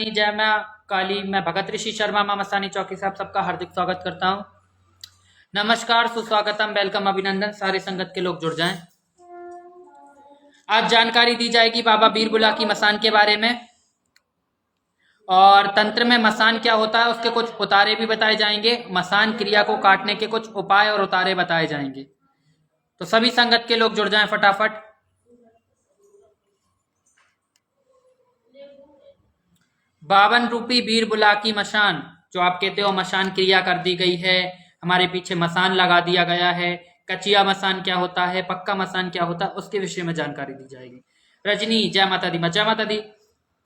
जय मां काली। मैं भगत ऋषि शर्मा मां मस्तानी चौकी साहब सबका हार्दिक स्वागत करता हूं। नमस्कार, सुस्वागतम, वेलकम, अभिनंदन। सारे संगत के लोग जुड़ जाएं। आज जानकारी दी जाएगी बाबा बीरबुला की मसान के बारे में, और तंत्र में मसान क्या होता है उसके कुछ उतारे भी बताए जाएंगे। मसान क्रिया को काटने के कुछ उपाय और उतारे बताए जाएंगे। तो सभी संगत के लोग जुड़ जाएं फटाफट। बावन रूपी बीरबुला की मशान, जो आप कहते हो मशान क्रिया कर दी गई है, हमारे पीछे मसान लगा दिया गया है। कचिया मसान क्या होता है, पक्का मसान क्या होता है, उसके विषय में जानकारी दी जाएगी। रजनी जय माता दी, जय माता दी।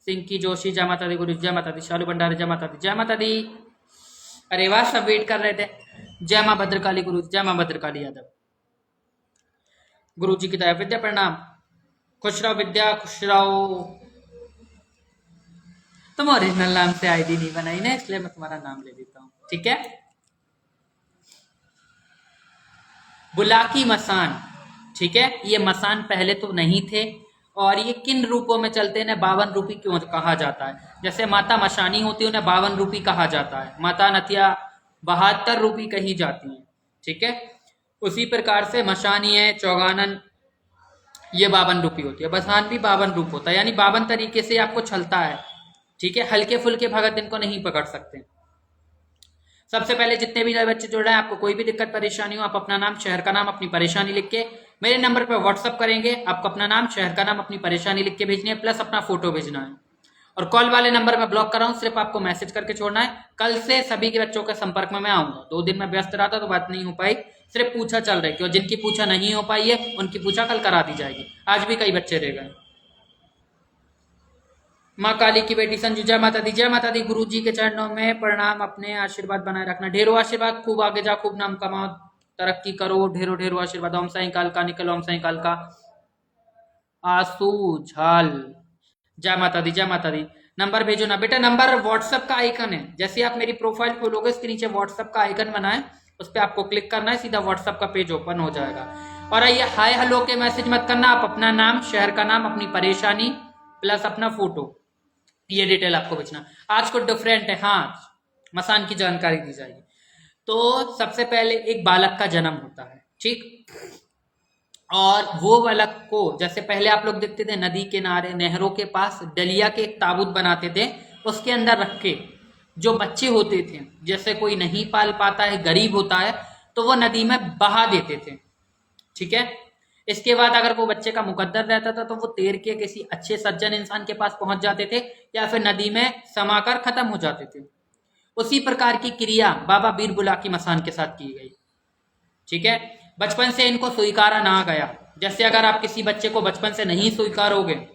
सिंकी जोशी जय माता दी, गुरु जय माता दी। शालू भंडारी जय माता दी, जय माता दी। अरे वाह, सब वेट कर रहे थे। जय मां भद्रकाली गुरु, जय मां भद्रकाली यादव। गुरु जी की दया, विद्या प्रणाम। खुश रहो विद्या, खुश रहो। तुम ओरिजिनल नाम से आईडी नहीं बनाई ना, इसलिए मैं तुम्हारा नाम ले लेता हूँ, ठीक है। बुलाकी मसान, ठीक है। ये मसान पहले तो नहीं थे, और ये किन रूपों में चलते हैं, 52 रूपी क्यों कहा जाता है। जैसे माता मशानी होती है उन्हें 52 रूपी कहा जाता है, माता नतिया 72 रूपी कही जाती है, ठीक है। उसी प्रकार से मशानी है, चौगानन, ये 52 रूपी होती है। मसान भी 52 रूप होता है, यानी 52 तरीके से आपको छलता है, ठीक है। हल्के फुल्के भगत इनको नहीं पकड़ सकते। सबसे पहले जितने भी बच्चे जुड़ रहे हैं, आपको कोई भी दिक्कत परेशानी हो, आप अपना नाम, शहर का नाम, अपनी परेशानी लिख के मेरे नंबर पर व्हाट्सअप करेंगे। आपको अपना नाम, शहर का नाम, अपनी परेशानी लिख के भेजनी है, प्लस अपना फोटो भेजना है। और कॉल वाले नंबर में ब्लॉक कर रहा हूँ, सिर्फ आपको मैसेज करके छोड़ना है। कल से सभी के बच्चों के संपर्क में मैं आऊंगा। 2 दिन में व्यस्त रहा था तो बात नहीं हो पाई, सिर्फ पूछा चल रही थी, और जिनकी पूछा नहीं हो पाई है उनकी पूछा कल करा दी जाएगी। आज भी कई बच्चे रह गए। माँ काली की बेटी संजू जय माता दी, जय माता दी। गुरु जी के चरणों में प्रणाम, अपने आशीर्वाद बनाए रखना। ढेरों आशीर्वाद, खूब आगे जा, खूब नाम कमाओ, तरक्की करो। ढेरों ढेरों आशीर्वाद। ओम साई काल का निकल, ओम साई काल का। आंसू झाल जय माता दी, जय माता दी। नंबर भेजो ना बेटा, नंबर व्हाट्सएप का आइकन है। जैसे आप मेरी प्रोफाइल खोलोगे, इसके नीचे व्हाट्सएप का आइकन बना है, उस पर आपको क्लिक करना है, सीधा व्हाट्सएप का पेज ओपन हो जाएगा। और ये हाय हेलो के मैसेज मत करना, आप अपना नाम, शहर का नाम, अपनी परेशानी प्लस अपना फोटो, ये डिटेल आपको भेजना। आज को डिफरेंट है, हाँ, मसान की जानकारी दी जाएगी। तो सबसे पहले एक बालक का जन्म होता है, ठीक। और वो बालक को, जैसे पहले आप लोग देखते थे नदी किनारे, नहरों के पास डलिया के एक ताबूत बनाते थे, उसके अंदर रख के जो बच्चे होते थे, जैसे कोई नहीं पाल पाता है, गरीब होता है, तो वो नदी में बहा देते थे, ठीक है। इसके बाद अगर वो बच्चे का मुकद्दर रहता था तो वो तैर के किसी अच्छे सज्जन इंसान के पास पहुंच जाते थे, या फिर नदी में समाकर खत्म हो जाते थे। उसी प्रकार की क्रिया बाबा बीरबुला की मसान के साथ की गई, ठीक है। बचपन से इनको स्वीकारा ना गया। जैसे अगर आप किसी बच्चे को बचपन से नहीं स्वीकारोगे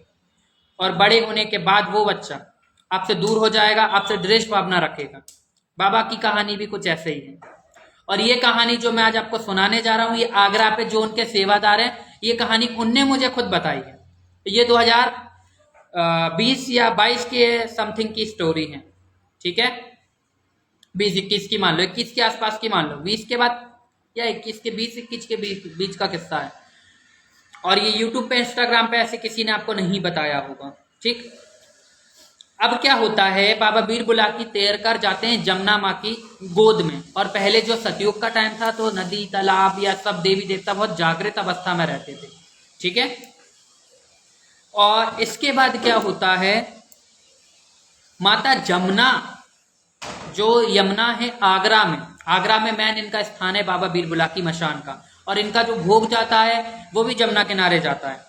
और बड़े होने के बाद वो बच्चा आपसे दूर हो जाएगा, आपसे द्वेष भावना रखेगा। बाबा की कहानी भी कुछ ऐसे ही है। और ये कहानी जो मैं आज आपको सुनाने जा रहा हूं, ये आगरा पे जो उनके सेवादार हैं, ये कहानी उनने मुझे खुद बताई है। ये 2020 या 22 के समथिंग की स्टोरी है, ठीक है। 20-21 की मान लो, 21 के आसपास की मान लो, 20 के बाद या 21 के 20-21 के बीच का किस्सा है। और ये यूट्यूब पे, इंस्टाग्राम पे ऐसे किसी ने आपको नहीं बताया होगा, ठीक। अब क्या होता है, बाबा बीरबुला की तैर कर जाते हैं जमुना माँ की गोद में। और पहले जो सतयुग का टाइम था, तो नदी, तालाब या सब देवी देवता बहुत जागृत अवस्था में रहते थे, ठीक है। और इसके बाद क्या होता है, माता जमुना, जो यमुना है आगरा में, आगरा में मैन इनका स्थान है बाबा बीरबुला की मशान का। और इनका जो भोग जाता है वो भी जमुना किनारे जाता है,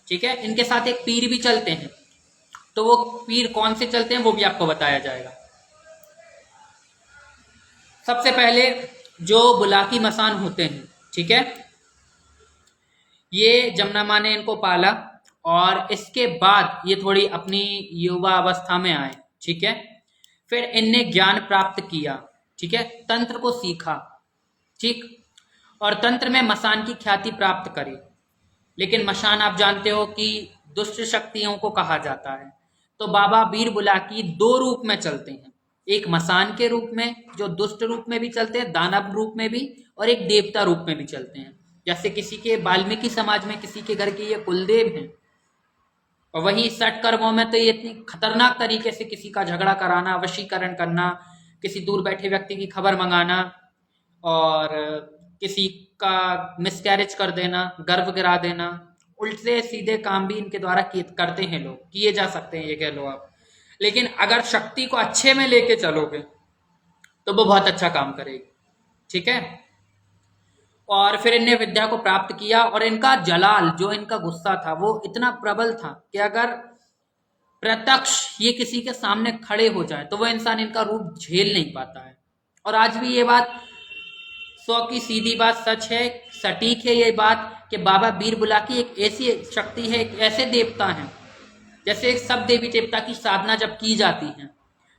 ठीक है। इनके साथ एक पीर भी चलते हैं, तो वो पीर कौन से चलते हैं वो भी आपको बताया जाएगा। सबसे पहले जो बुलाकी मसान होते हैं, ठीक है, ये जमुना माँ ने इनको पाला, और इसके बाद ये थोड़ी अपनी युवा अवस्था में आए, ठीक है। फिर इनने ज्ञान प्राप्त किया, ठीक है, तंत्र को सीखा, ठीक। और तंत्र में मसान की ख्याति प्राप्त करी। लेकिन मशान आप जानते हो कि दुष्ट शक्तियों को कहा जाता है। तो बाबा बीरबुला की 2 रूप में चलते हैं, एक मसान के रूप में जो दुष्ट रूप में भी चलते हैं, दानव रूप में भी, और एक देवता रूप में भी चलते हैं। जैसे किसी के वाल्मीकि समाज में किसी के घर के ये कुलदेव हैं, और वही 60 कर्मों में तो ये इतनी खतरनाक तरीके से किसी का झगड़ा कराना, वशीकरण करना, किसी दूर बैठे व्यक्ति की खबर मंगाना और किसी का मिसकैरेज कर देना, गर्भ गिरा देना, उल्टे सीधे काम भी इनके द्वारा करते हैं लोग, किए जा सकते हैं ये कह लो आप। लेकिन अगर शक्ति को अच्छे में लेके चलोगे तो वो बहुत अच्छा काम करेगी, ठीक है। और फिर इनने विद्या को प्राप्त किया और इनका जलाल, जो इनका गुस्सा था, वो इतना प्रबल था कि अगर प्रत्यक्ष ये किसी के सामने खड़े हो जाए तो वो इंसान इनका रूप झेल नहीं पाता है। और आज भी ये बात 100 की सीधी बात सच है, सटीक है ये बात कि बाबा बीर बुलाकी एक ऐसी शक्ति है, एक ऐसे देवता हैं, जैसे सब देवी देवता की साधना जब की जाती है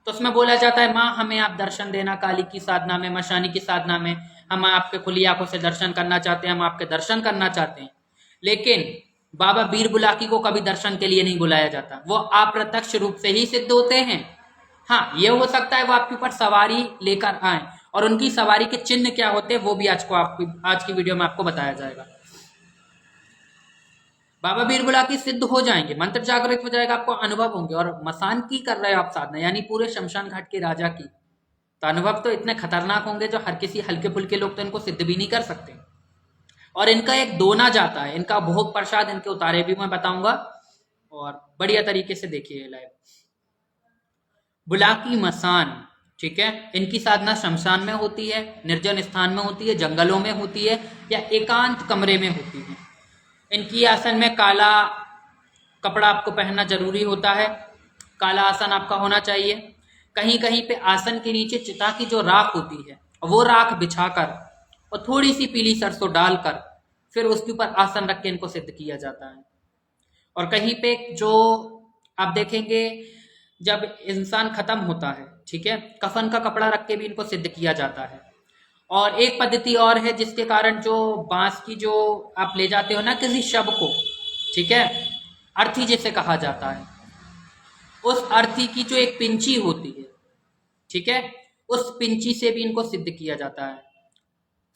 तो उसमें बोला जाता है माँ हमें आप दर्शन देना, काली की साधना में, मशानी की साधना में हम आपके खुली आंखों से दर्शन करना चाहते हैं, हम आपके दर्शन करना चाहते हैं। लेकिन बाबा बीर बुलाकी को कभी दर्शन के लिए नहीं बुलाया जाता, वो अप्रत्यक्ष रूप से ही सिद्ध होते हैं। हाँ, ये हो सकता है वो आपके ऊपर सवारी लेकर आए, और उनकी सवारी के चिन्ह क्या होते हैं वो भी आज की वीडियो में आपको बताया जाएगा। बाबा बीर बुलाकी सिद्ध हो जाएंगे, मंत्र जागृत हो जाएगा, आपको अनुभव होंगे। और मसान की कर रहे हो आप साधना, यानी पूरे शमशान घाट के राजा की, तो अनुभव तो इतने खतरनाक होंगे जो हर किसी हल्के फुल्के लोग तो इनको सिद्ध भी नहीं कर सकते। और इनका एक दोना जाता है, इनका भोग प्रसाद, इनके उतारे भी मैं बताऊंगा, और बढ़िया तरीके से देखिए लाइव। बुलाकी मसान, ठीक है, इनकी साधना शमशान में होती है, निर्जन स्थान में होती है, जंगलों में होती है, या एकांत कमरे में होती है। इनकी आसन में काला कपड़ा आपको पहनना जरूरी होता है, काला आसन आपका होना चाहिए। कहीं कहीं पे आसन के नीचे चिता की जो राख होती है वो राख बिछाकर और थोड़ी सी पीली सरसों डालकर फिर उसके ऊपर आसन रख के इनको सिद्ध किया जाता है। और कहीं पे जो आप देखेंगे जब इंसान खत्म होता है, ठीक है, कफन का कपड़ा रख के भी इनको सिद्ध किया जाता है। और एक पद्धति और है जिसके कारण जो बांस की जो आप ले जाते हो ना किसी शव को, ठीक है, अर्थी जिसे कहा जाता है, उस अर्थी की जो एक पिंची होती है, ठीक है, उस पिंची से भी इनको सिद्ध किया जाता है।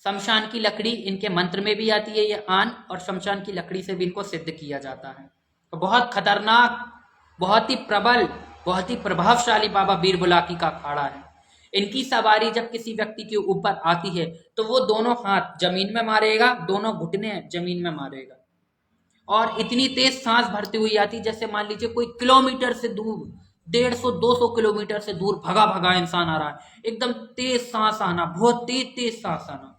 शमशान की लकड़ी इनके मंत्र में भी आती है ये आन, और शमशान की लकड़ी से भी इनको सिद्ध किया जाता है। तो बहुत खतरनाक, बहुत ही प्रबल, बहुत ही प्रभावशाली बाबा बीर बुलाकी का अखाड़ा है। इनकी सवारी जब किसी व्यक्ति के ऊपर आती है तो वो दोनों हाथ जमीन में मारेगा, दोनों घुटने जमीन में मारेगा, और इतनी तेज सांस भरती हुई आती जैसे मान लीजिए कोई किलोमीटर से दूर, 150-200 किलोमीटर से दूर भगा भगा इंसान आ रहा है, एकदम तेज सांस आना, बहुत तेज तेज सांस आना।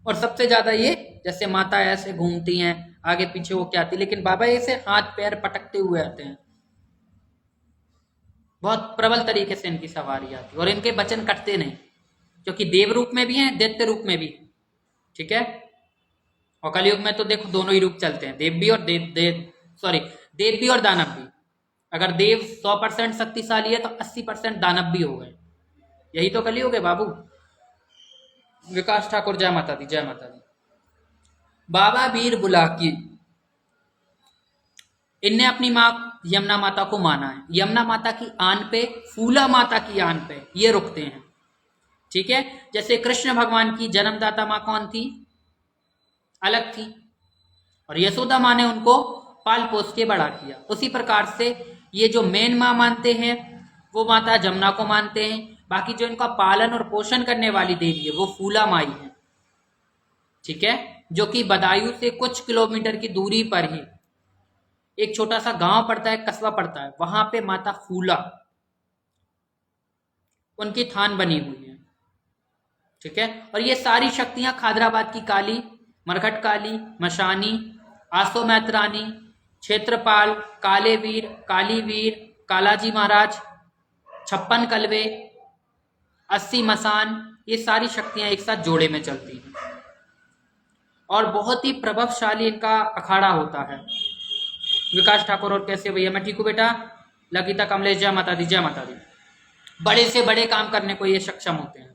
और सबसे ज्यादा ये जैसे माता ऐसे घूमती हैं आगे पीछे वो क्या आती, लेकिन बाबा ऐसे हाथ पैर पटकते हुए आते हैं, बहुत प्रबल तरीके से इनकी सवारी आती है। और इनके वचन कटते नहीं, क्योंकि देव रूप में भी हैं, दैत्य रूप में भी, ठीक है। और कलयुग में तो देखो दोनों ही रूप चलते हैं, देव भी और देव भी और दानव भी। अगर देव 100% शक्तिशाली है तो 80% दानव भी हो गए, यही तो कलयुग है बाबू। विकास ठाकुर जय माता दी, जय माता दी। बाबा बीर बुलाकी इनने अपनी माँ यमुना माता को माना है, यमुना माता की आन पे, फूला माता की आन पे ये रुकते हैं, ठीक है। जैसे कृष्ण भगवान की जन्मदाता माँ कौन थी, अलग थी, और यशोदा माँ ने उनको पाल पोस के बड़ा किया। उसी प्रकार से ये जो मेन माँ मानते हैं वो माता जमुना को मानते हैं, बाकी जो इनका पालन और पोषण करने वाली देवी है वो फूला माई है, ठीक है, जो कि बदायूं से कुछ किलोमीटर की दूरी पर ही एक छोटा सा गांव पड़ता है, कस्बा पड़ता है, वहां पे माता फूला उनकी थान बनी हुई है, ठीक है। और ये सारी शक्तियां खादराबाद की काली, मरघट काली, मशानी, आसो मैत्रानी, क्षेत्रपाल, काले वीर, काली वीर, कालाजी महाराज, 56 कलवे, 80 मसान, ये सारी शक्तियां एक साथ जोड़े में चलती हैं। और बहुत ही प्रभावशाली इनका अखाड़ा होता है। विकास ठाकुर और कैसे भैया, मैं ठीक हूँ बेटा। लगिता कमलेश जय माता दी, जय माता दी। बड़े से बड़े काम करने को ये सक्षम होते हैं।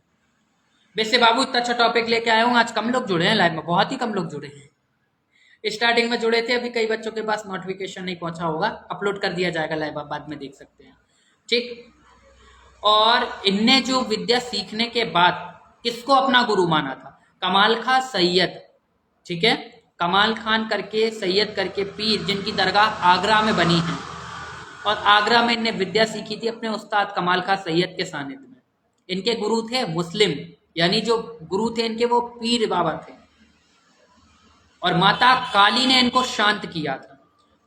वैसे बाबू इतना अच्छा टॉपिक लेके आया हूँ, आज कम लोग जुड़े हैं लाइव में, बहुत ही कम लोग जुड़े हैं। स्टार्टिंग में जुड़े थे, अभी कई बच्चों के पास नोटिफिकेशन नहीं पहुंचा होगा, अपलोड कर दिया जाएगा लाइव, आप बाद में देख सकते हैं, ठीक। और इनने जो विद्या सीखने के बाद किसको अपना गुरु माना था, कमाल खां सैयद, ठीक है, कमाल खान करके सैयद करके पीर, जिनकी दरगाह आगरा में बनी है, और आगरा में इनने विद्या सीखी थी अपने उस्ताद कमाल खान सैयद के सानिध्य में। इनके गुरु थे मुस्लिम, यानी जो गुरु थे इनके वो पीर बाबा थे, और माता काली ने इनको शांत किया था।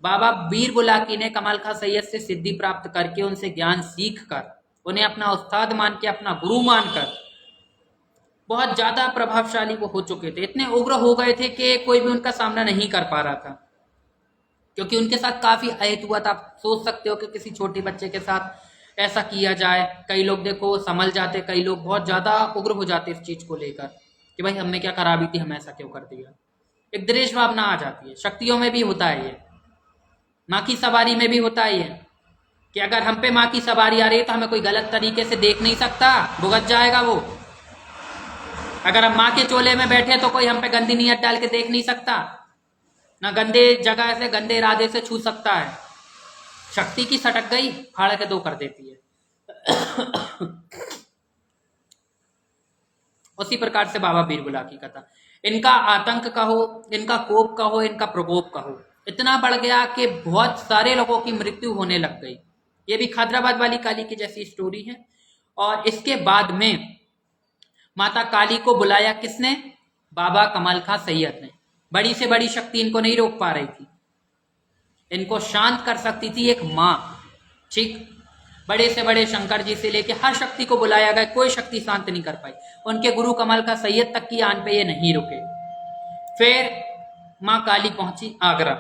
बाबा बीर बुलाकी ने कमाल खां सैयद से सिद्धि प्राप्त करके, उनसे ज्ञान सीख कर, उन्हें अपना उस्ताद मान के, अपना गुरु मानकर बहुत ज्यादा प्रभावशाली वो हो चुके थे। इतने उग्र हो गए थे कि कोई भी उनका सामना नहीं कर पा रहा था, क्योंकि उनके साथ काफी अहित हुआ था। आप सोच सकते हो कि किसी छोटे बच्चे के साथ ऐसा किया जाए। कई लोग देखो संभल जाते, कई लोग बहुत ज्यादा उग्र हो जाते इस चीज को लेकर कि भाई हमने क्या खराबी थी, हम ऐसा क्यों कर दिया। एक द्वेष भावना आ जाती है। शक्तियों में भी होता है ये, माँ की सवारी में भी होता है ये, कि अगर हम पे माँ की सवारी आ रही है तो हमें कोई गलत तरीके से देख नहीं सकता, भुगत जाएगा वो। अगर हम माँ के चोले में बैठे तो कोई हम पे गंदी नीयत डाल के देख नहीं सकता, ना गंदे जगह से गंदे इरादे से छू सकता है। शक्ति की सटक गई, फाड़ के दो कर देती है। उसी प्रकार से बाबा बीर बुलाकी का था। इनका आतंक कहो, इनका कोप कहो, इनका प्रकोप कहो, इतना बढ़ गया कि बहुत सारे लोगों की मृत्यु होने लग गई। ये भी खैदराबाद वाली काली की जैसी स्टोरी है। और इसके बाद में माता काली को बुलाया किसने? बाबा कमाल खां सैयद ने। बड़ी से बड़ी शक्ति इनको नहीं रोक पा रही थी, इनको शांत कर सकती थी एक माँ, ठीक। बड़े से बड़े शंकर जी से लेके हर शक्ति को बुलाया गया, कोई शक्ति शांत नहीं कर पाई। उनके गुरु कमाल खां सैयद तक की आन पे ये नहीं रुके। फिर माँ काली पहुंची आगरा।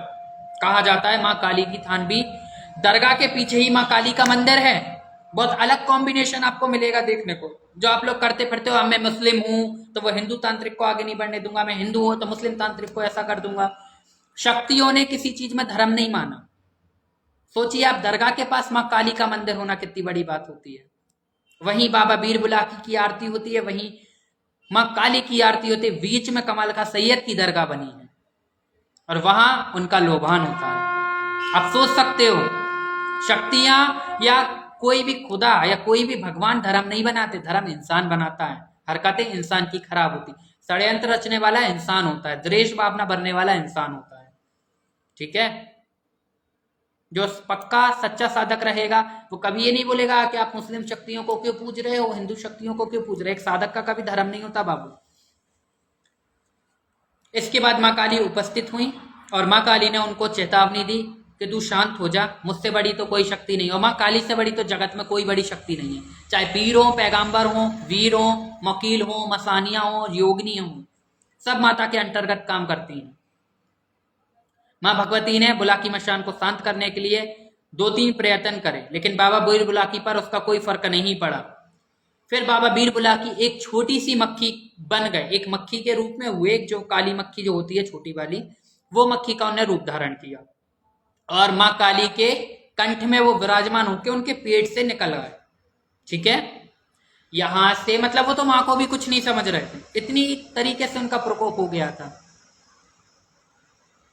कहा जाता है माँ काली की थानवी दरगाह के पीछे ही माँ काली का मंदिर है। बहुत अलग कॉम्बिनेशन आपको मिलेगा देखने को। जो आप लोग करते फिरते हो, मैं मुस्लिम हूं तो वो हिंदू तांत्रिक को आगे नहीं बढ़ने दूंगा, मैं हिंदू हूं तो मुस्लिम तांत्रिक को ऐसा कर दूंगा। शक्तियों ने किसी चीज में धर्म नहीं माना। सोचिए आप, दरगाह के पास माँ काली का मंदिर होना कितनी बड़ी बात होती है। वहीं बाबा बीर बुलाकी की आरती होती है, वहीं माँ काली की आरती होती है, बीच में कमाल खां सैयद की दरगाह बनी है और वहां उनका लोभान होता है। आप सोच सकते हो, शक्तियां या कोई भी खुदा या कोई भी भगवान धर्म नहीं बनाते, धर्म इंसान बनाता है। हरकतें इंसान की खराब होती, षड्यंत्र रचने वाला इंसान होता है, द्वेष भावना भरने वाला इंसान होता है, ठीक है। जो पक्का सच्चा साधक रहेगा वो कभी ये नहीं बोलेगा कि आप मुस्लिम शक्तियों को क्यों पूज रहे हो, हिंदू शक्तियों को क्यों पूज रहे हो। एक साधक का कभी धर्म नहीं होता बाबू। इसके बाद माँ काली उपस्थित हुई और माँ काली ने उनको चेतावनी दी कि तू शांत हो जा, मुझसे बड़ी तो कोई शक्ति नहीं। और माँ काली से बड़ी तो जगत में कोई बड़ी शक्ति नहीं है, चाहे पीर हो, पैगाम्बर हो, वीर हो, वकील हो, मसानिया हो, योगिनी हो, सब माता के अंतर्गत काम करती हैं। माँ भगवती ने बुलाकी मशान को शांत करने के लिए 2-3 प्रयत्न करे, लेकिन बाबा बीर बुलाकी पर उसका कोई फर्क नहीं पड़ा। फिर बाबा बीर बुलाकी एक छोटी सी मक्खी बन गए, एक मक्खी के रूप में हुए। जो काली मक्खी जो होती है छोटी वाली, वो मक्खी का उन्हें रूप धारण किया और माँ काली के कंठ में वो विराजमान होकर उनके पेट से निकल गए, ठीक है। यहां से मतलब वो तो माँ को भी कुछ नहीं समझ रहे थे, इतनी तरीके से उनका प्रकोप हो गया था।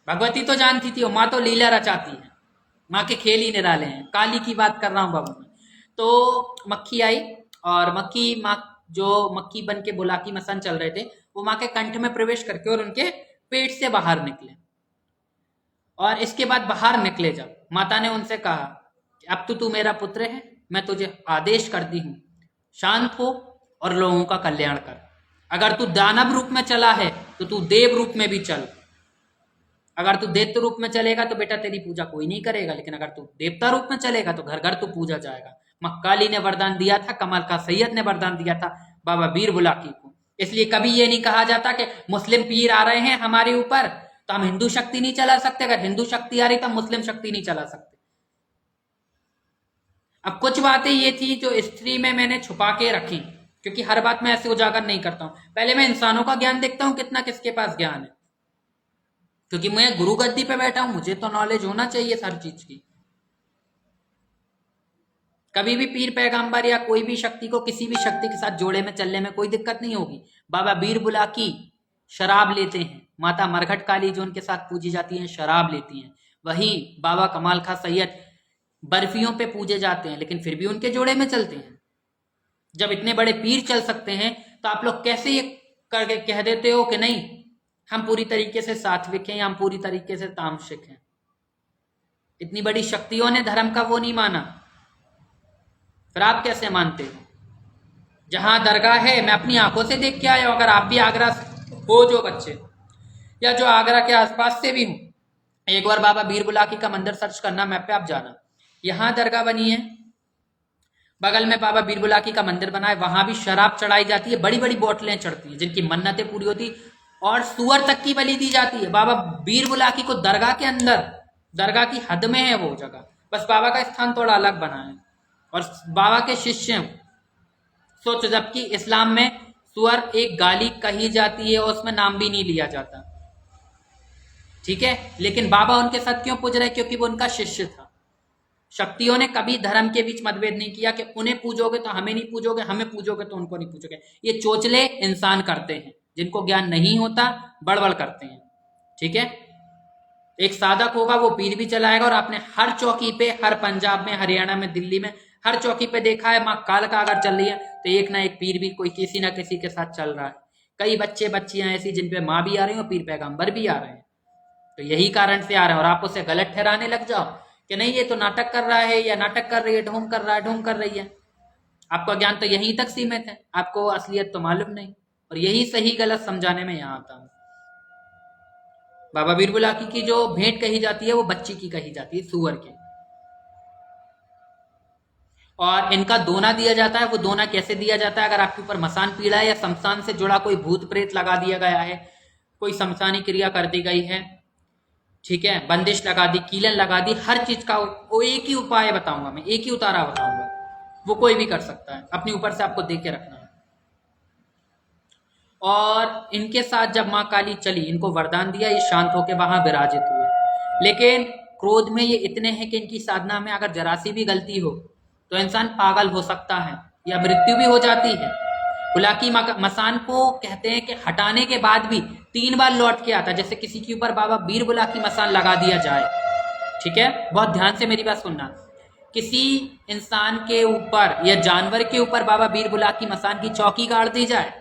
भगवती तो जानती थी, माँ तो लीला रचाती है, माँ के खेल ही निराले हैं। काली की बात कर रहा हूं बाबू मैं। तो मक्खी आई और मक्खी माँ, जो मक्खी बन के बुलाकी मसान चल रहे थे, वो माँ के कंठ में प्रवेश करके और उनके पेट से बाहर निकले। और इसके बाद बाहर निकले जब, माता ने उनसे कहा कि अब तो तू मेरा पुत्र है, मैं तुझे आदेश करती हूँ, शांत हो और लोगों का कल्याण कर। अगर तू दानव रूप में चला है तो तू देव रूप में भी चल। अगर तू दैत्य रूप में चलेगा तो बेटा तेरी पूजा कोई नहीं करेगा, लेकिन अगर तू देवता रूप में चलेगा तो घर घर तू पूजा जाएगा। माँ काली ने वरदान दिया था, कमाल खां सैयद ने वरदान दिया था बाबा बीर बुलाकी को। इसलिए कभी ये नहीं कहा जाता कि मुस्लिम पीर आ रहे हैं हमारे ऊपर तो हम हिंदू शक्ति नहीं चला सकते, अगर हिंदू शक्ति आ रही तो हम मुस्लिम शक्ति नहीं चला सकते। अब कुछ बातें ये थी जो स्त्री में मैंने छुपा के रखी, क्योंकि हर बात मैं ऐसे उजागर नहीं करता हूं। पहले मैं इंसानों का ज्ञान देखता हूं कितना किसके पास ज्ञान है, क्योंकि मैं गुरु गद्दी पे बैठा हूं, मुझे तो नॉलेज होना चाहिए हर चीज की। कभी भी पीर पैगंबर या कोई भी शक्ति को किसी भी शक्ति के साथ जोड़े में चलने में कोई दिक्कत नहीं होगी। बाबा बीर बुलाकी शराब लेते हैं, माता मरघट काली जो उनके साथ पूजी जाती है शराब लेती हैं। वहीं बाबा कमाल खां सैयद बर्फियों पे पूजे जाते हैं, लेकिन फिर भी उनके जोड़े में चलते हैं। जब इतने बड़े पीर चल सकते हैं तो आप लोग कैसे ये करके कह देते हो कि नहीं हम पूरी तरीके से सात्विक हैं या हम पूरी तरीके से तामसिक हैं। इतनी बड़ी शक्तियों ने धर्म का वो नहीं माना, फिर आप कैसे मानते हो? जहां दरगाह है, मैं अपनी आंखों से देख के आया हूं। अगर आप भी आगरा हो जो बच्चे, या जो आगरा के आसपास से भी हो, एक बार बाबा बीर बुलाकी का मंदिर सर्च करना मैप पे, आप जाना। यहाँ दरगाह बनी है, बगल में बाबा बीर बुलाकी का मंदिर बना है, वहां भी शराब चढ़ाई जाती है, बड़ी बड़ी बोतलें चढ़ती हैं जिनकी मन्नतें पूरी होती, और सुअर तक की बलि दी जाती है। बाबा बीर बुलाकी को दरगाह के अंदर, दरगाह की हद में है वो जगह, बस बाबा का स्थान थोड़ा अलग बना है और बाबा के शिष्य हैं। सोचो, जबकि इस्लाम में सुअर एक गाली कही जाती है और उसमें नाम भी नहीं लिया जाता, ठीक है, लेकिन बाबा उनके साथ क्यों पूज रहे? क्योंकि वो उनका शिष्य था। शक्तियों ने कभी धर्म के बीच मतभेद नहीं किया कि उन्हें पूजोगे तो हमें नहीं पूजोगे, हमें पूजोगे तो उनको नहीं पूजोगे। ये चोचले इंसान करते हैं, जिनको ज्ञान नहीं होता बड़बड़ करते हैं, ठीक है। एक साधक होगा, वो पीर भी चलाएगा, और आपने हर चौकी पे, हर पंजाब में, हरियाणा में, दिल्ली में, हर चौकी पे देखा है, माँ कालका अगर चल रही है तो एक ना एक पीर भी कोई किसी ना किसी के साथ चल रहा है। कई बच्चे बच्चियां ऐसी जिन पे माँ भी आ रही है और पीर पैगंबर भी आ रहे हैं, तो यही कारण से आ रहे हैं। और आप उसे गलत ठहराने लग जाओ कि नहीं ये तो नाटक कर रहा है, या नाटक कर रही है, ढोंग कर रहा है, ढोंग कर रही है। आपका ज्ञान तो यहीं तक सीमित है, आपको असलियत तो मालूम नहीं, और यही सही गलत समझाने में यहाँ आता हूँ। बाबा बीर बुलाकी की जो भेंट कही जाती है वो बच्ची की कही जाती है, सुअर की। और इनका दोना दिया जाता है। वो दोना कैसे दिया जाता है? अगर आपके ऊपर मसान पीड़ा है या शमशान से जुड़ा कोई भूत प्रेत लगा दिया गया है, कोई शमशानी क्रिया कर दी गई है, ठीक है, बंदिश लगा दी, कीलन लगा दी, हर चीज का वो एक ही उपाय बताऊंगा मैं, एक ही उतारा बताऊंगा, वो कोई भी कर सकता है, अपने ऊपर से आपको देख के रखना है। और इनके साथ जब माँ काली चली, इनको वरदान दिया, ये शांत होकर वहां विराजित हुए। लेकिन क्रोध में ये इतने हैं कि इनकी साधना में अगर जरा सी भी गलती हो तो इंसान पागल हो सकता है या मृत्यु भी हो जाती है। बुलाकी मसान को कहते हैं कि हटाने के बाद भी 3 बार लौट के आता, जैसे किसी के ऊपर बाबा बीर बुलाकी मसान लगा दिया जाए, ठीक है, बहुत ध्यान से मेरी बात सुनना। किसी इंसान के ऊपर या जानवर के ऊपर बाबा बीर बुलाकी मसान की चौकी गाड़ दी जाए,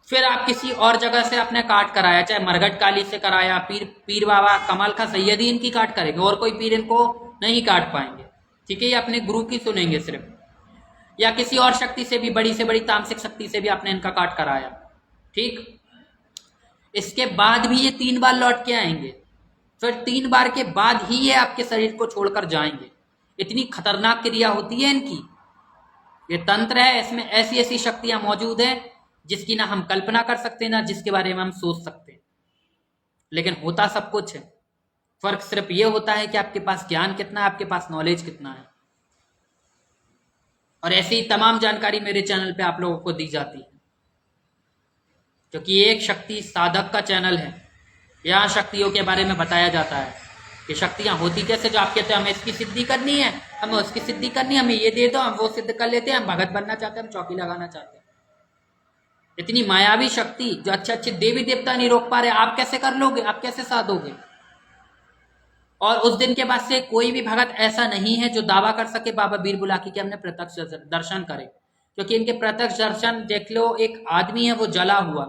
फिर आप किसी और जगह से आपने काट कराया, चाहे मरघट काली से कराया, पीर बाबा कमाल का सैयदी इनकी काट करेंगे, और कोई पीर इनको नहीं काट पाएंगे, ठीक है, ये अपने गुरु की सुनेंगे सिर्फ, या किसी और शक्ति से भी, बड़ी से बड़ी तामसिक शक्ति से भी आपने इनका काट कराया, ठीक, इसके बाद भी ये 3 बार लौट के आएंगे, फिर 3 बार के बाद ही ये आपके शरीर को छोड़कर जाएंगे। इतनी खतरनाक क्रिया होती है इनकी, ये तंत्र है, इसमें ऐसी ऐसी शक्तियां मौजूद हैं जिसकी ना हम कल्पना कर सकते ना जिसके बारे में हम सोच सकते हैं, लेकिन होता सब कुछ है। फर्क सिर्फ ये होता है कि आपके पास ज्ञान कितना है, आपके पास नॉलेज कितना है। और ऐसी तमाम जानकारी मेरे चैनल पे आप लोगों को दी जाती है, क्योंकि ये एक शक्ति साधक का चैनल है। यहाँ शक्तियों के बारे में बताया जाता है कि शक्तियां होती कैसे, जो आप कहते हैं हमें इसकी सिद्धि करनी है, हमें उसकी सिद्धि करनी है, हमें ये दे दो, हम वो सिद्ध कर लेते हैं, हम भगत बनना चाहते हैं, हम चौकी लगाना चाहते हैं। इतनी मायावी शक्ति जो अच्छे अच्छे देवी देवता नहीं रोक पा रहे, आप कैसे कर लोगे, आप कैसे साधोगे? और उस दिन के बाद से कोई भी भगत ऐसा नहीं है जो दावा कर सके बाबा बीर बुलाकी के हमने प्रत्यक्ष दर्शन करे, क्योंकि इनके प्रत्यक्ष दर्शन देख लो, एक आदमी है वो जला हुआ,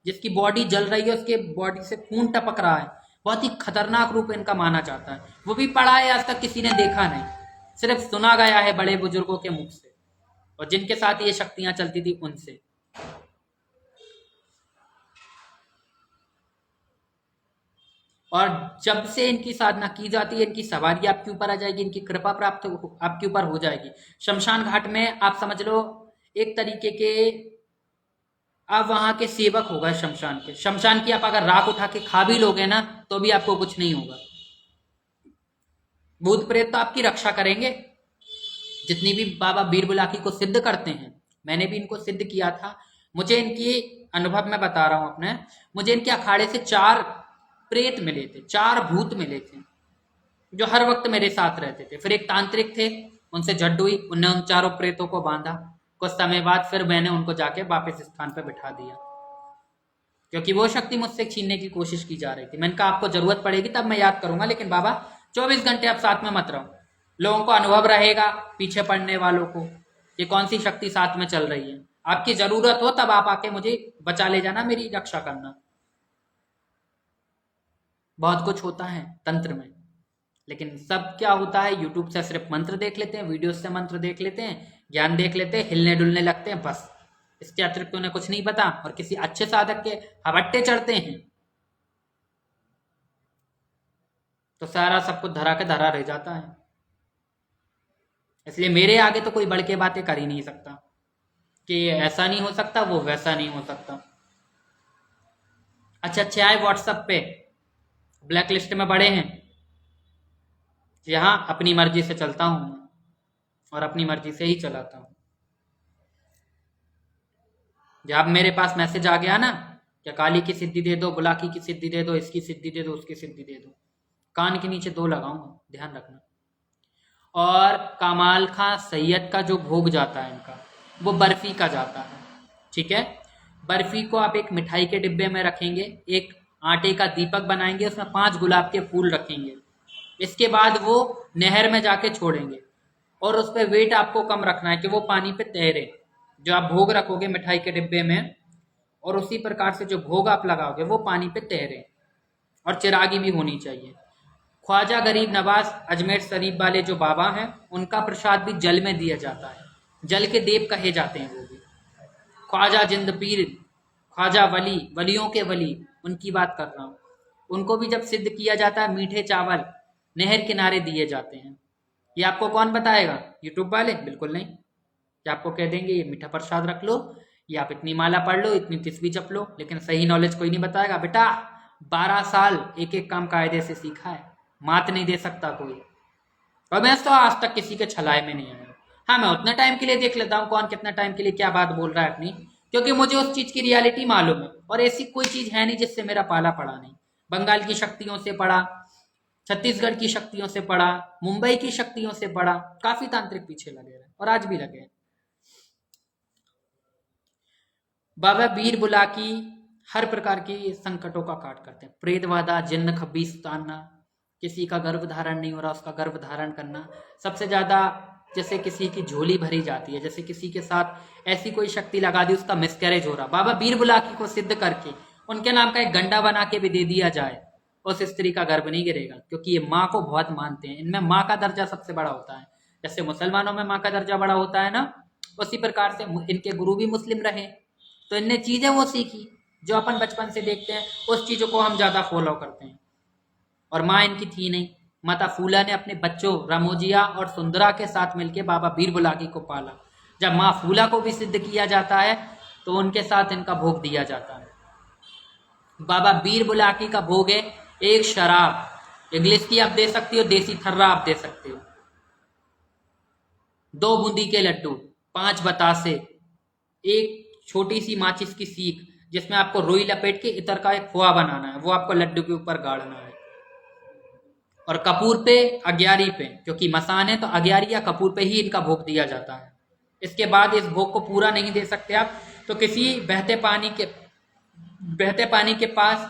जिसकी बॉडी जल रही है, उसके बॉडी से खून टपक रहा है, बहुत ही खतरनाक रूप इनका माना जाता है। वो भी पढ़ा है, आज तक किसी ने देखा नहीं, सिर्फ सुना गया है बड़े बुजुर्गों के मुख से, और जिनके साथ ये शक्तियां चलती थी उनसे। और जब से इनकी साधना की जाती है, इनकी सवारी आपके ऊपर आ जाएगी, इनकी कृपा प्राप्त आपके ऊपर हो जाएगी। शमशान घाट में आप समझ लो एक तरीके के आप वहां के सेवक होगा शमशान के। शमशान की आप अगर राख उठा के खा भी लोगे ना तो भी आपको कुछ नहीं होगा। भूत प्रेत तो आपकी रक्षा करेंगे। जितनी भी बाबा बीर बुलाकी को सिद्ध करते हैं, मैंने भी इनको सिद्ध किया था। मुझे इनकी अनुभव में बता रहा हूं अपने, मुझे इनके अखाड़े से 4 प्रेत मिले थे, 4 भूत मिले थे जो हर वक्त मेरे साथ रहते थे। फिर एक तांत्रिक थे, उनसे झड़ हुई, उनने उन 4 प्रेतों को बांधा। कुछ समय बाद फिर मैंने उनको जाके वापस स्थान पर बिठा दिया, क्योंकि वो शक्ति मुझसे छीनने की कोशिश की जा रही थी। मैंने कहा आपको जरूरत पड़ेगी तब मैं याद करूंगा, लेकिन बाबा 24 घंटे आप साथ में मत रहो, लोगों को अनुभव रहेगा, पीछे पड़ने वालों को, ये कौन सी शक्ति साथ में चल रही है। आपकी जरूरत हो तब आप आके मुझे बचा ले जाना, मेरी रक्षा करना। बहुत कुछ होता है तंत्र में, लेकिन सब क्या होता है, यूट्यूब से सिर्फ मंत्र देख लेते हैं, वीडियो से मंत्र देख लेते हैं, ज्ञान देख लेते हैं, हिलने डुलने लगते हैं, बस इसके अतिरिक्त उन्हें कुछ नहीं पता, और किसी अच्छे साधक के हवट्टे चढ़ते हैं तो सारा सब कुछ धरा के धरा रह जाता है। इसलिए मेरे आगे तो कोई बढ़ के बातें कर ही नहीं सकता कि ऐसा नहीं हो सकता, वो वैसा नहीं हो सकता। अच्छे आए व्हाट्सएप पे, ब्लैक लिस्ट में बड़े हैं, यहाँ अपनी मर्जी से चलता हूं और अपनी मर्जी से ही चलाता हूं। जब मेरे पास मैसेज आ गया ना कि काली की सिद्धि दे दो, बुलाकी की सिद्धि दे दो, इसकी सिद्धि दे दो, उसकी सिद्धि दे दो, कान के नीचे 2 लगाऊंगा, ध्यान रखना। और कमाल खां सैयद का जो भोग जाता है इनका, वो बर्फी का जाता है, ठीक है। बर्फी को आप एक मिठाई के डिब्बे में रखेंगे, एक आटे का दीपक बनाएंगे, उसमें 5 गुलाब के फूल रखेंगे। इसके बाद वो नहर में जाके छोड़ेंगे और उस पर वेट आपको कम रखना है कि वो पानी पे तैरे। जो आप भोग रखोगे मिठाई के डिब्बे में, और उसी प्रकार से जो भोग आप लगाओगे वो पानी पे तैरे, और चिरागी भी होनी चाहिए। ख्वाजा गरीब नवाज अजमेर शरीफ वाले जो बाबा हैं, उनका प्रसाद भी जल में दिया जाता है, जल के देव कहे जाते हैं वो भी। ख्वाजा जिंद पीर, ख्वाजा वली, वलियों के वली, उनकी बात कर रहा हूँ। उनको भी जब सिद्ध किया जाता है, मीठे चावल नहर किनारे दिए जाते हैं। ये आपको कौन बताएगा? यूट्यूब वाले? बिल्कुल नहीं। कि आपको कह देंगे ये मीठा प्रसाद रख लो, या आप इतनी माला पढ़ लो, इतनी तस्वीर जप लो, लेकिन सही नॉलेज कोई नहीं बताएगा। बेटा 12 साल एक एक काम कायदे से सीखा है, मात नहीं दे सकता कोई। और मैं तो आज तक किसी के छलाए में नहीं आया। हाँ, मैं उतना टाइम के लिए देख लेता हूँ कौन कितना टाइम के लिए क्या बात बोल रहा है अपनी, क्योंकि मुझे उस चीज की रियलिटी मालूम है। और ऐसी कोई चीज है नहीं जिससे मेरा पाला पड़ा नहीं। बंगाल की शक्तियों से पढ़ा, छत्तीसगढ़ की शक्तियों से पढ़ा, मुंबई की शक्तियों से पढ़ा, काफी तांत्रिक पीछे लगे हैं और आज भी लगे हैं। बाबा बीर बुलाकी हर प्रकार की संकटों का काट करते हैं। प्रेतवादा, जिन्न खबीस्ताना, किसी का गर्भ धारण नहीं हो रहा उसका गर्भ धारण करना। सबसे ज्यादा जैसे किसी की झोली भरी जाती है, जैसे किसी के साथ ऐसी कोई शक्ति लगा दी उसका मिसकैरेज हो रहा, बाबा बीर बुलाकी को सिद्ध करके उनके नाम का एक गंडा बना के भी दे दिया जाए, उस स्त्री का गर्भ नहीं गिरेगा। क्योंकि ये माँ को बहुत मानते हैं, इनमें माँ का दर्जा सबसे बड़ा होता है। जैसे मुसलमानों में माँ का दर्जा बड़ा होता है ना, उसी प्रकार से इनके गुरु भी मुस्लिम रहे, तो इनने चीजें वो सीखी जो अपन बचपन से देखते हैं, उस चीजों को हम ज्यादा फॉलो करते हैं। और माँ इनकी थी नहीं। माता फूला ने अपने बच्चों रामोजिया और सुंदरा के साथ मिलकर बाबा बीर बुलाकी को पाला। जब माँ फूला को भी सिद्ध किया जाता है तो उनके साथ इनका भोग दिया जाता है। बाबा बीर बुलाकी का भोग है एक शराब, इंग्लिश की आप दे सकती हो, देसी थर्रा आप दे सकते हो, 2 बूंदी के लड्डू, 5 बतासे, एक छोटी सी माचिस की सीख जिसमें आपको रुई लपेट के इतर का एक खोआ बनाना है, वो आपको लड्डू के ऊपर गाड़ना है। और कपूर पे, अग्यारी पे, क्योंकि मसान है तो अग्यारी या कपूर पे ही इनका भोग दिया जाता है। इसके बाद इस भोग को पूरा नहीं दे सकते आप, तो किसी बहते पानी के पास,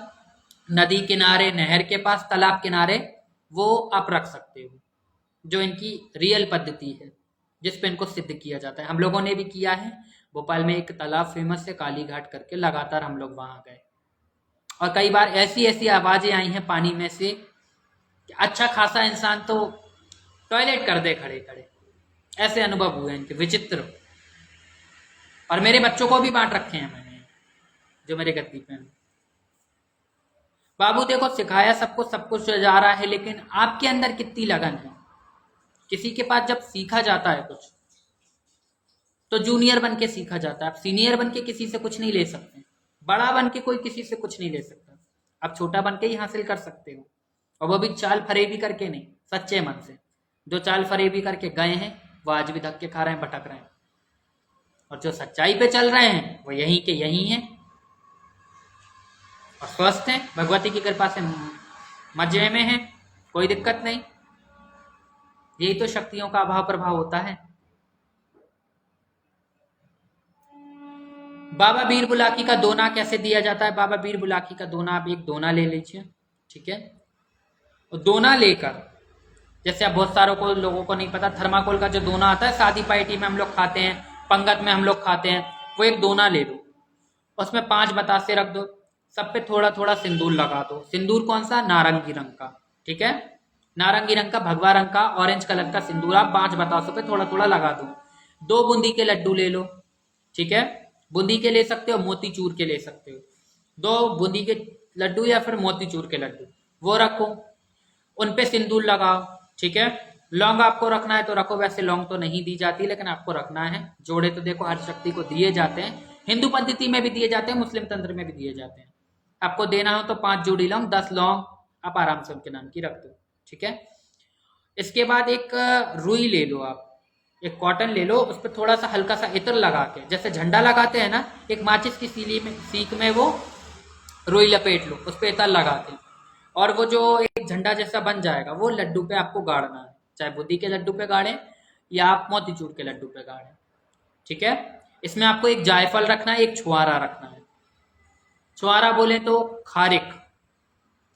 नदी किनारे, नहर के पास, तालाब किनारे वो आप रख सकते हो, जो इनकी रियल पद्धति है जिस पे इनको सिद्ध किया जाता है। हम लोगों ने भी किया है। भोपाल में एक तालाब फेमस है काली घाट करके, लगातार हम लोग वहां गए और कई बार ऐसी ऐसी आवाजें आई हैं पानी में से कि अच्छा खासा इंसान तो टॉयलेट कर दे खड़े खड़े, ऐसे अनुभव हुए इनके विचित्र। और मेरे बच्चों को भी बांट रखे हैं मैंने, जो मेरे गद्दी पे हैं। बाबू देखो, सिखाया सबको सब कुछ जा रहा है, लेकिन आपके अंदर कितनी लगन है। किसी के पास जब सीखा जाता है कुछ तो जूनियर बन के सीखा जाता है। आप सीनियर बन के किसी से कुछ नहीं ले सकते, बड़ा बन के कोई किसी से कुछ नहीं ले सकता। आप छोटा बन के ही हासिल कर सकते हो, और वो भी चाल फरेबी करके नहीं, सच्चे मन से। जो चाल फरेबी करके गए हैं वो आज भी धक्के खा रहे हैं, भटक रहे हैं, और जो सच्चाई पे चल रहे हैं वो यहीं के यहीं हैं और स्वस्थ हैं, भगवती की कृपा से मजे में हैं, कोई दिक्कत नहीं। यही तो शक्तियों का अभाव प्रभाव होता है। बाबा बीर बुलाकी का दोना कैसे दिया जाता है? बाबा बीर बुलाकी का दोना, आप एक दोना ले लीजिए, ठीक है। और दोना लेकर, जैसे अब बहुत सारों को लोगों को नहीं पता, थर्माकोल का जो दोना आता है शादी पार्टी में हम लोग खाते हैं, पंगत में हम लोग खाते हैं, वो एक दोना ले लो, उसमें 5 बतासे रख दो, सब पे थोड़ा थोड़ा सिंदूर लगा दो। सिंदूर कौन सा? नारंगी रंग का, ठीक है, नारंगी रंग का, भगवा रंग का, ऑरेंज कलर का सिंदूर आप 5 बतासों पे थोड़ा थोड़ा लगा दो। 2 बूंदी के लड्डू ले लो, ठीक है, बूंदी के ले सकते हो, मोतीचूर के ले सकते हो। 2 बूंदी के लड्डू या फिर मोतीचूर के लड्डू वो रखो, उन पे सिंदूर लगाओ, ठीक है। लौंग आपको रखना है तो रखो, वैसे लौंग तो नहीं दी जाती लेकिन आपको रखना है। जोड़े तो देखो हर शक्ति को दिए जाते हैं, हिंदू पद्धति में भी दिए जाते हैं, मुस्लिम तंत्र में भी दिए जाते हैं। आपको देना हो तो 5 जोड़ी लौंग, 10 लौंग आप आराम से उनके नाम की रख दो, ठीक है। इसके बाद एक रुई ले लो आप, एक कॉटन ले लो, उस पर थोड़ा सा हल्का सा इत्र लगा के, जैसे झंडा लगाते हैं ना, एक माचिस की सीली में सीख में वो रुई लपेट लो, उस पर इत्र लगा के, और वो जो एक झंडा जैसा बन जाएगा वो लड्डू पे आपको गाड़ना है, चाहे बूंदी के लड्डू पे गाड़े या आप मोतीचूर के लड्डू पे गाड़े, ठीक है। इसमें आपको एक जायफल रखना है, एक छुआरा रखना है। छुआरा बोले तो खारिक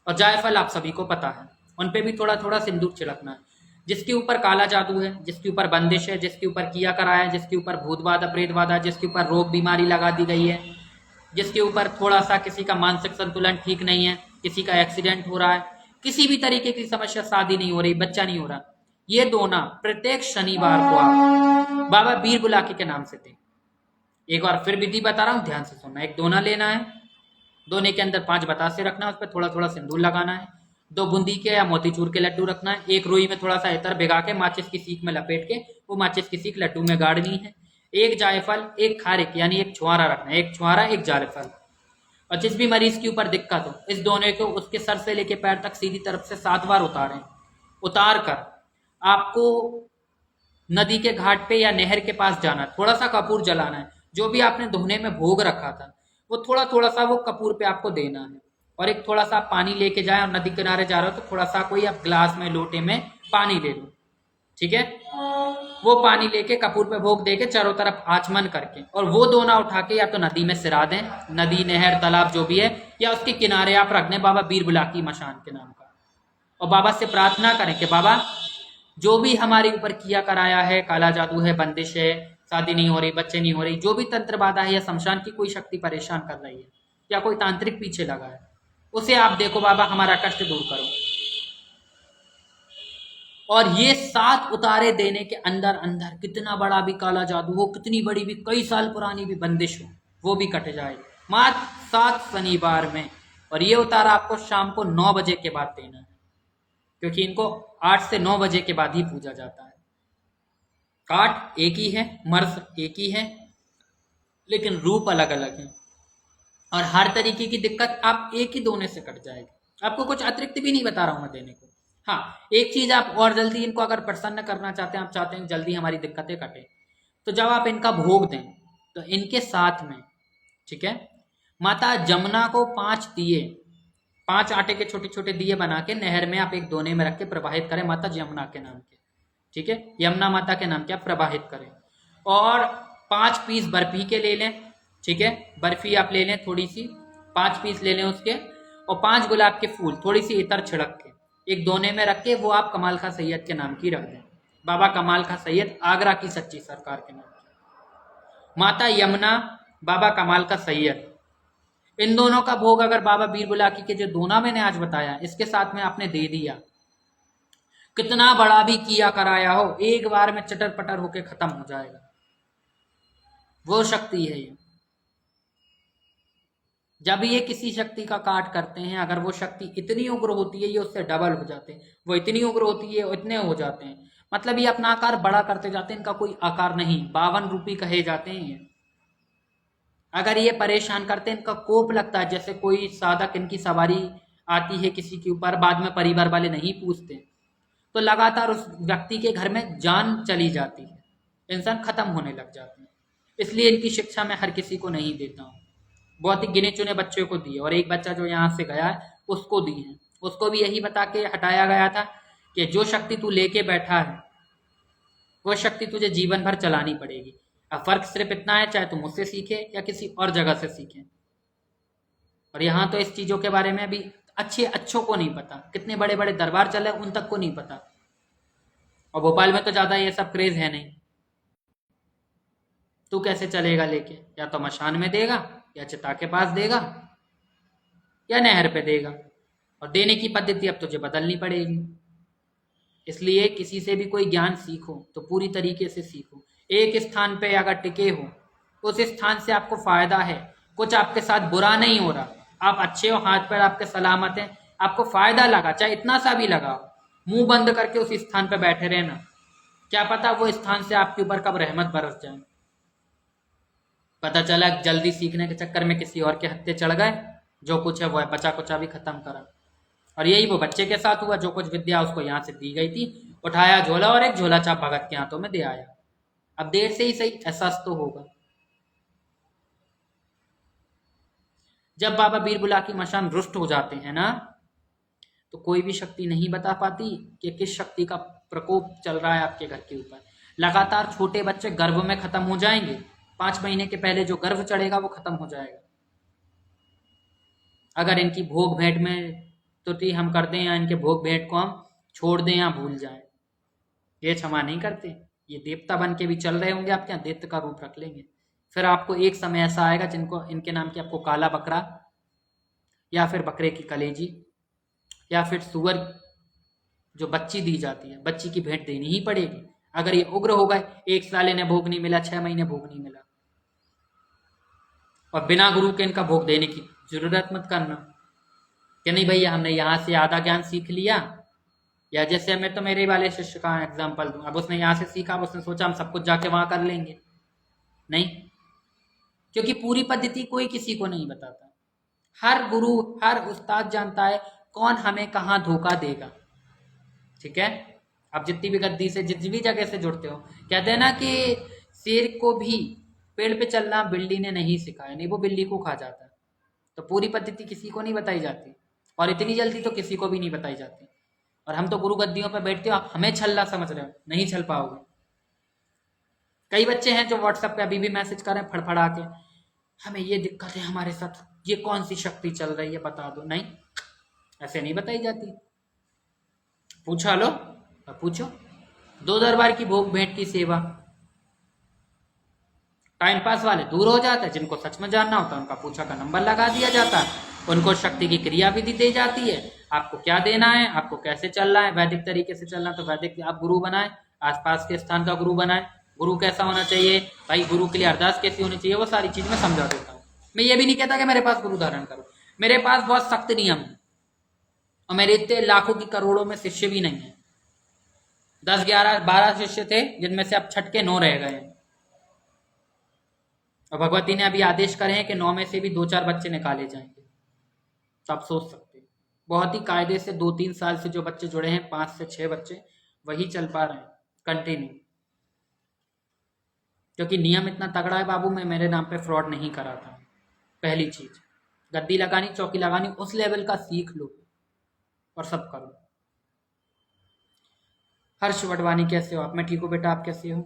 और जायफल आप सभी को पता है, उन पे भी थोड़ा थोड़ा सिंदूर छिड़कना है। जिसके ऊपर काला जादू है, जिसके ऊपर बंदिश है, जिसके ऊपर किया कराया है, जिसके ऊपर भूत बाधा प्रेत बाधा, जिसके ऊपर रोग बीमारी लगा दी गई है, जिसके ऊपर थोड़ा सा किसी का मानसिक संतुलन ठीक नहीं है, किसी का एक्सीडेंट हो रहा है, किसी भी तरीके की समस्या, शादी नहीं हो रही, बच्चा नहीं हो रहा, ये दोना प्रत्येक शनिवार को आप बाबा बीर बुलाकी के नाम से दें। एक बार फिर विधि बता रहा हूं, ध्यान से सुनना। एक दोना लेना है, दोने के अंदर 5 बतासे रखना है, उस पर थोड़ा थोड़ा सिंदूर लगाना है। 2 बूंदी के या मोतीचूर के लड्डू रखना है। एक रुई में थोड़ा सा इतर भिगा के माचिस की सीख में लपेट के वो माचिस की सीख लड्डू में गाड़नी है। एक जायफल, एक खारिक यानी एक छुआरा रखना है, एक छुआरा एक जायफल। और जिस भी मरीज के ऊपर दिक्कत हो, इस दोने को उसके सर से लेके पैर तक सीधी तरफ से 7 बार उतारें। उतार कर आपको नदी के घाट पे या नहर के पास जाना है, थोड़ा सा कपूर जलाना है, जो भी आपने धोने में भोग रखा था वो थोड़ा थोड़ा सा वो कपूर पे आपको देना है। और एक थोड़ा सा पानी लेके जाए, और नदी किनारे जा रहे हो तो थोड़ा सा कोई आप ग्लास में लोटे में पानी ले लो, ठीक है। वो पानी लेके कपूर पे भोग देके चारों तरफ आचमन करके, और वो दोना उठा के या तो नदी में सिरा दें, नदी नहर तालाब जो भी है, या उसके किनारे आप रख दें बाबा बीर बुलाकी मशान के नाम का। और बाबा से प्रार्थना करें कि बाबा जो भी हमारे ऊपर किया कराया है, काला जादू है, बंदिश है, शादी नहीं हो रही, बच्चे नहीं हो रही, जो भी तंत्र बाधा है या शमशान की कोई शक्ति परेशान कर रही है या कोई तांत्रिक पीछे लगा है, उसे आप देखो बाबा हमारा कष्ट दूर करो। और ये 7 उतारे देने के अंदर अंदर कितना बड़ा भी काला जादू हो, कितनी बड़ी भी कई साल पुरानी भी बंदिश हो, वो भी कट जाएगी मात्र 7 शनिवार में। और ये उतारा आपको शाम को 9 बजे के बाद देना है, क्योंकि इनको 8 से 9 बजे के बाद ही पूजा जाता है। काट एक ही है, मर्स एक ही है, लेकिन रूप अलग अलग है। और हर तरीके की दिक्कत आप एक ही दोने से कट जाएगी। आपको कुछ अतिरिक्त भी नहीं बता रहा हूं मैं देने को। हाँ, एक चीज आप और जल्दी इनको अगर प्रसन्न करना चाहते हैं, आप चाहते हैं जल्दी हमारी दिक्कतें कटे, तो जब आप इनका भोग दें तो इनके साथ में, ठीक है, माता जमुना को 5 दिए, 5 आटे के छोटे छोटे दिए बना के नहर में आप एक दोने में रख के प्रवाहित करें माता यमुना के नाम के, ठीक है, यमुना माता के नाम के आप प्रवाहित करें। और 5 पीस बर्फी के ले लें, ठीक है, बर्फी आप ले लें थोड़ी सी, 5 पीस ले लें उसके, और 5 गुलाब के फूल थोड़ी सी इतर छिड़क के एक दोने में रख के वो आप कमाल खा सैयद के नाम की रख दें। बाबा कमाल खा सैयद, आगरा की सच्ची सरकार के नाम की, माता यमुना, बाबा कमाल का सैयद, इन दोनों का भोग अगर बाबा बीर बुलाकी के जो दोना मैंने आज बताया इसके साथ में आपने दे दिया, कितना बड़ा भी किया कराया हो, एक बार में चटर पटर होके खत्म हो जाएगा। वो शक्ति है ये। जब ये किसी शक्ति का काट करते हैं, अगर वो शक्ति इतनी उग्र होती है ये उससे डबल हो जाते हैं, वो इतनी उग्र होती है इतने हो जाते हैं, मतलब ये अपना आकार बड़ा करते जाते हैं, इनका कोई आकार नहीं, 52 रूपी कहे जाते हैं ये। अगर ये परेशान करते हैं, इनका कोप लगता है, जैसे कोई साधक इनकी सवारी आती है किसी के ऊपर, बाद में परिवार वाले नहीं पूछते तो लगातार उस व्यक्ति के घर में जान चली जाती है, इंसान खत्म होने लग जाते हैं। इसलिए इनकी शिक्षा मैं हर किसी को नहीं देता हूँ, बहुत ही गिने चुने बच्चों को दी, और एक बच्चा जो यहाँ से गया है उसको दी है, उसको भी यही बता के हटाया गया था कि जो शक्ति तू लेके बैठा है वो शक्ति तुझे जीवन भर चलानी पड़ेगी। अब फर्क सिर्फ इतना है, चाहे तुम मुझसे सीखे या किसी और जगह से सीखे। और यहाँ तो इस चीजों के बारे में अभी अच्छों को नहीं पता, कितने बड़े बड़े दरबार चले उन तक को नहीं पता, और भोपाल में तो ज्यादा ये सब क्रेज है नहीं। तू कैसे चलेगा लेके, या तो मशान में देगा या चिता के पास देगा, या नहर पे देगा। और देने की पद्धति अब तुझे बदलनी पड़ेगी। इसलिए किसी से भी कोई ज्ञान सीखो तो पूरी तरीके से सीखो। एक स्थान पे अगर टिके हो, उस स्थान से आपको फायदा है, कुछ आपके साथ बुरा नहीं हो रहा, आप अच्छे हो, हाथ पैर आपके सलामत हैं, आपको फायदा लगा, चाहे इतना सा भी लगा, मुंह बंद करके उस स्थान पे बैठे रहना। क्या पता वो स्थान से आपके ऊपर कब रहमत बरस जाए। पता चला जल्दी सीखने के चक्कर में किसी और के हत्थे चढ़ गए, जो कुछ है वो है बचा कुचा भी खत्म करा। और यही वो बच्चे के साथ हुआ, जो कुछ विद्या उसको यहाँ से दी गई थी, उठाया झोला और एक झोला चाप भगत के हाथों में दे आया। अब देर से ही सही, एहसास तो होगा। जब बाबा बीरबुला की मशान रुष्ट हो जाते हैं ना, तो कोई भी शक्ति नहीं बता पाती कि किस शक्ति का प्रकोप चल रहा है आपके घर के ऊपर। लगातार छोटे बच्चे गर्भ में खत्म हो जाएंगे, 5 महीने के पहले जो गर्भ चढ़ेगा वो खत्म हो जाएगा। अगर इनकी भोग भेंट में त्रुटि हम कर दें या इनके भोग भेंट को हम छोड़ दें या भूल जाएं, ये क्षमा नहीं करते। ये देवता बन के भी चल रहे होंगे, आपके यहाँ दैत्य का रूप रख लेंगे। फिर आपको एक समय ऐसा आएगा जिनको इनके नाम की आपको काला बकरा या फिर बकरे की कलेजी या फिर सुअर जो बच्ची दी जाती है, बच्ची की भेंट देनी ही पड़ेगी। अगर ये उग्र हो गए, 1 साल इन्हें भोग नहीं मिला, 6 महीने भोग नहीं मिला, और बिना गुरु के इनका भोग देने की जरूरत मत करना कि नहीं भैया हमने यहाँ से आधा ज्ञान सीख लिया। या जैसे मैं तो मेरे वाले शिष्य का एग्जाम्पल दूं, अब उसने यहाँ से सीखा, अब उसने सोचा हम सब कुछ जाके वहां कर लेंगे, नहीं, क्योंकि पूरी पद्धति कोई किसी को नहीं बताता। हर गुरु हर उस्ताद जानता है कौन हमें कहाँ धोखा देगा। ठीक है, आप जितनी भी गद्दी से जितनी भी जगह से जुड़ते हो, कहते हैं ना कि शेर को भी पेड़ पे चलना बिल्ली ने नहीं सिखाया, नहीं वो बिल्ली को खा जाता है। तो पूरी पद्धति किसी को नहीं बताई जाती, और इतनी जल्दी तो किसी को भी नहीं बताई जाती। और हम तो गुरु गद्दियों पर बैठते हो, आप हमें छल्ला समझ रहे हो, नहीं छल पाओगे। कई बच्चे हैं जो व्हाट्सएप पे अभी भी मैसेज कर रहे हैं फड़फड़ा के, हमें ये दिक्कत है हमारे साथ, ये कौन सी शक्ति चल रही है बता दो। नहीं, ऐसे नहीं बताई जाती। पूछा लो, अब पूछो। 2 दरबार की भोग भेंट की सेवा, टाइम पास वाले दूर हो जाते हैं, जिनको सच में जानना होता है उनका पूछा का नंबर लगा दिया जाता है, उनको शक्ति की क्रिया विधि दी जाती है, आपको क्या देना है, आपको कैसे चलना है, वैदिक तरीके से चलना तो वैदिक आप गुरु बनाए, आसपास के स्थान का गुरु बनाए। गुरु कैसा होना चाहिए भाई, गुरु के लिए अरदास कैसी होनी चाहिए, वो सारी चीज मैं समझा देता हूँ। मैं ये भी नहीं कहता कि मेरे पास गुरु धारण करो, मेरे पास बहुत सख्त नियम है, और मेरे इतने लाखों की करोड़ों में शिष्य भी नहीं है। 10, 11, 12 शिष्य थे, जिनमें से अब छटके 9 रह गए। और भगवती ने अभी आदेश करे हैं कि 9 में से भी 2-4 बच्चे निकाले जाएंगे। तो आप सोच सकते हैं, बहुत ही कायदे से 2-3 साल से जो बच्चे जुड़े हैं, 5 से 6 बच्चे वही चल पा रहे हैं कंटिन्यू, क्योंकि नियम इतना तगड़ा है बाबू। मैं मेरे नाम पे फ्रॉड नहीं करा था। पहली चीज, गद्दी लगानी, चौकी लगानी, उस लेवल का सीख लो और सब करो। हर्ष वडवानी कैसे हो आप? मैं ठीक हूँ बेटा, आप कैसे हो?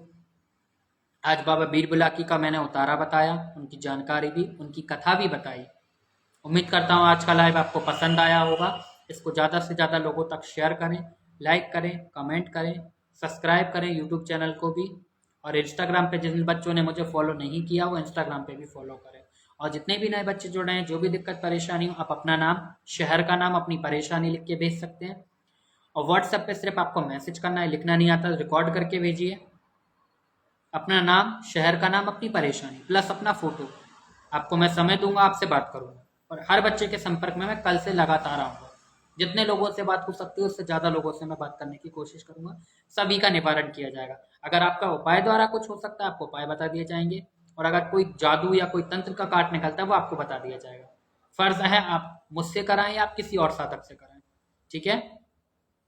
आज बाबा बीरबुला की का मैंने उतारा बताया, उनकी जानकारी दी, उनकी कथा भी बताई। उम्मीद करता हूँ आज का लाइव आपको पसंद आया होगा। इसको ज़्यादा से ज़्यादा लोगों तक शेयर करें, लाइक करें, कमेंट करें, सब्सक्राइब करें यूट्यूब चैनल को भी, और इंस्टाग्राम पे जिन बच्चों ने मुझे फॉलो नहीं किया वो इंस्टाग्राम पे भी फॉलो करें। और जितने भी नए बच्चे जुड़े हैं, जो भी दिक्कत परेशानी हो, आप अपना नाम, शहर का नाम, अपनी परेशानी लिख के भेज सकते हैं। और व्हाट्सएप पे सिर्फ आपको मैसेज करना है, लिखना नहीं आता, रिकॉर्ड करके भेजिए। अपना नाम, शहर का नाम, अपनी परेशानी प्लस अपना फोटो। आपको मैं समय दूंगा, आपसे बात करूंगा, और हर बच्चे के संपर्क में मैं कल से लगातार आऊंगा। जितने लोगों से बात हो सकती है उससे ज़्यादा लोगों से मैं बात करने की कोशिश करूंगा। सभी का निवारण किया जाएगा। अगर आपका उपाय द्वारा कुछ हो सकता है, आपको उपाय बता दिए जाएंगे, और अगर कोई जादू या कोई तंत्र का काट निकलता है वो आपको बता दिया जाएगा। फर्ज है आप मुझसे कराएं या आप किसी और साधक से कराएं, ठीक है,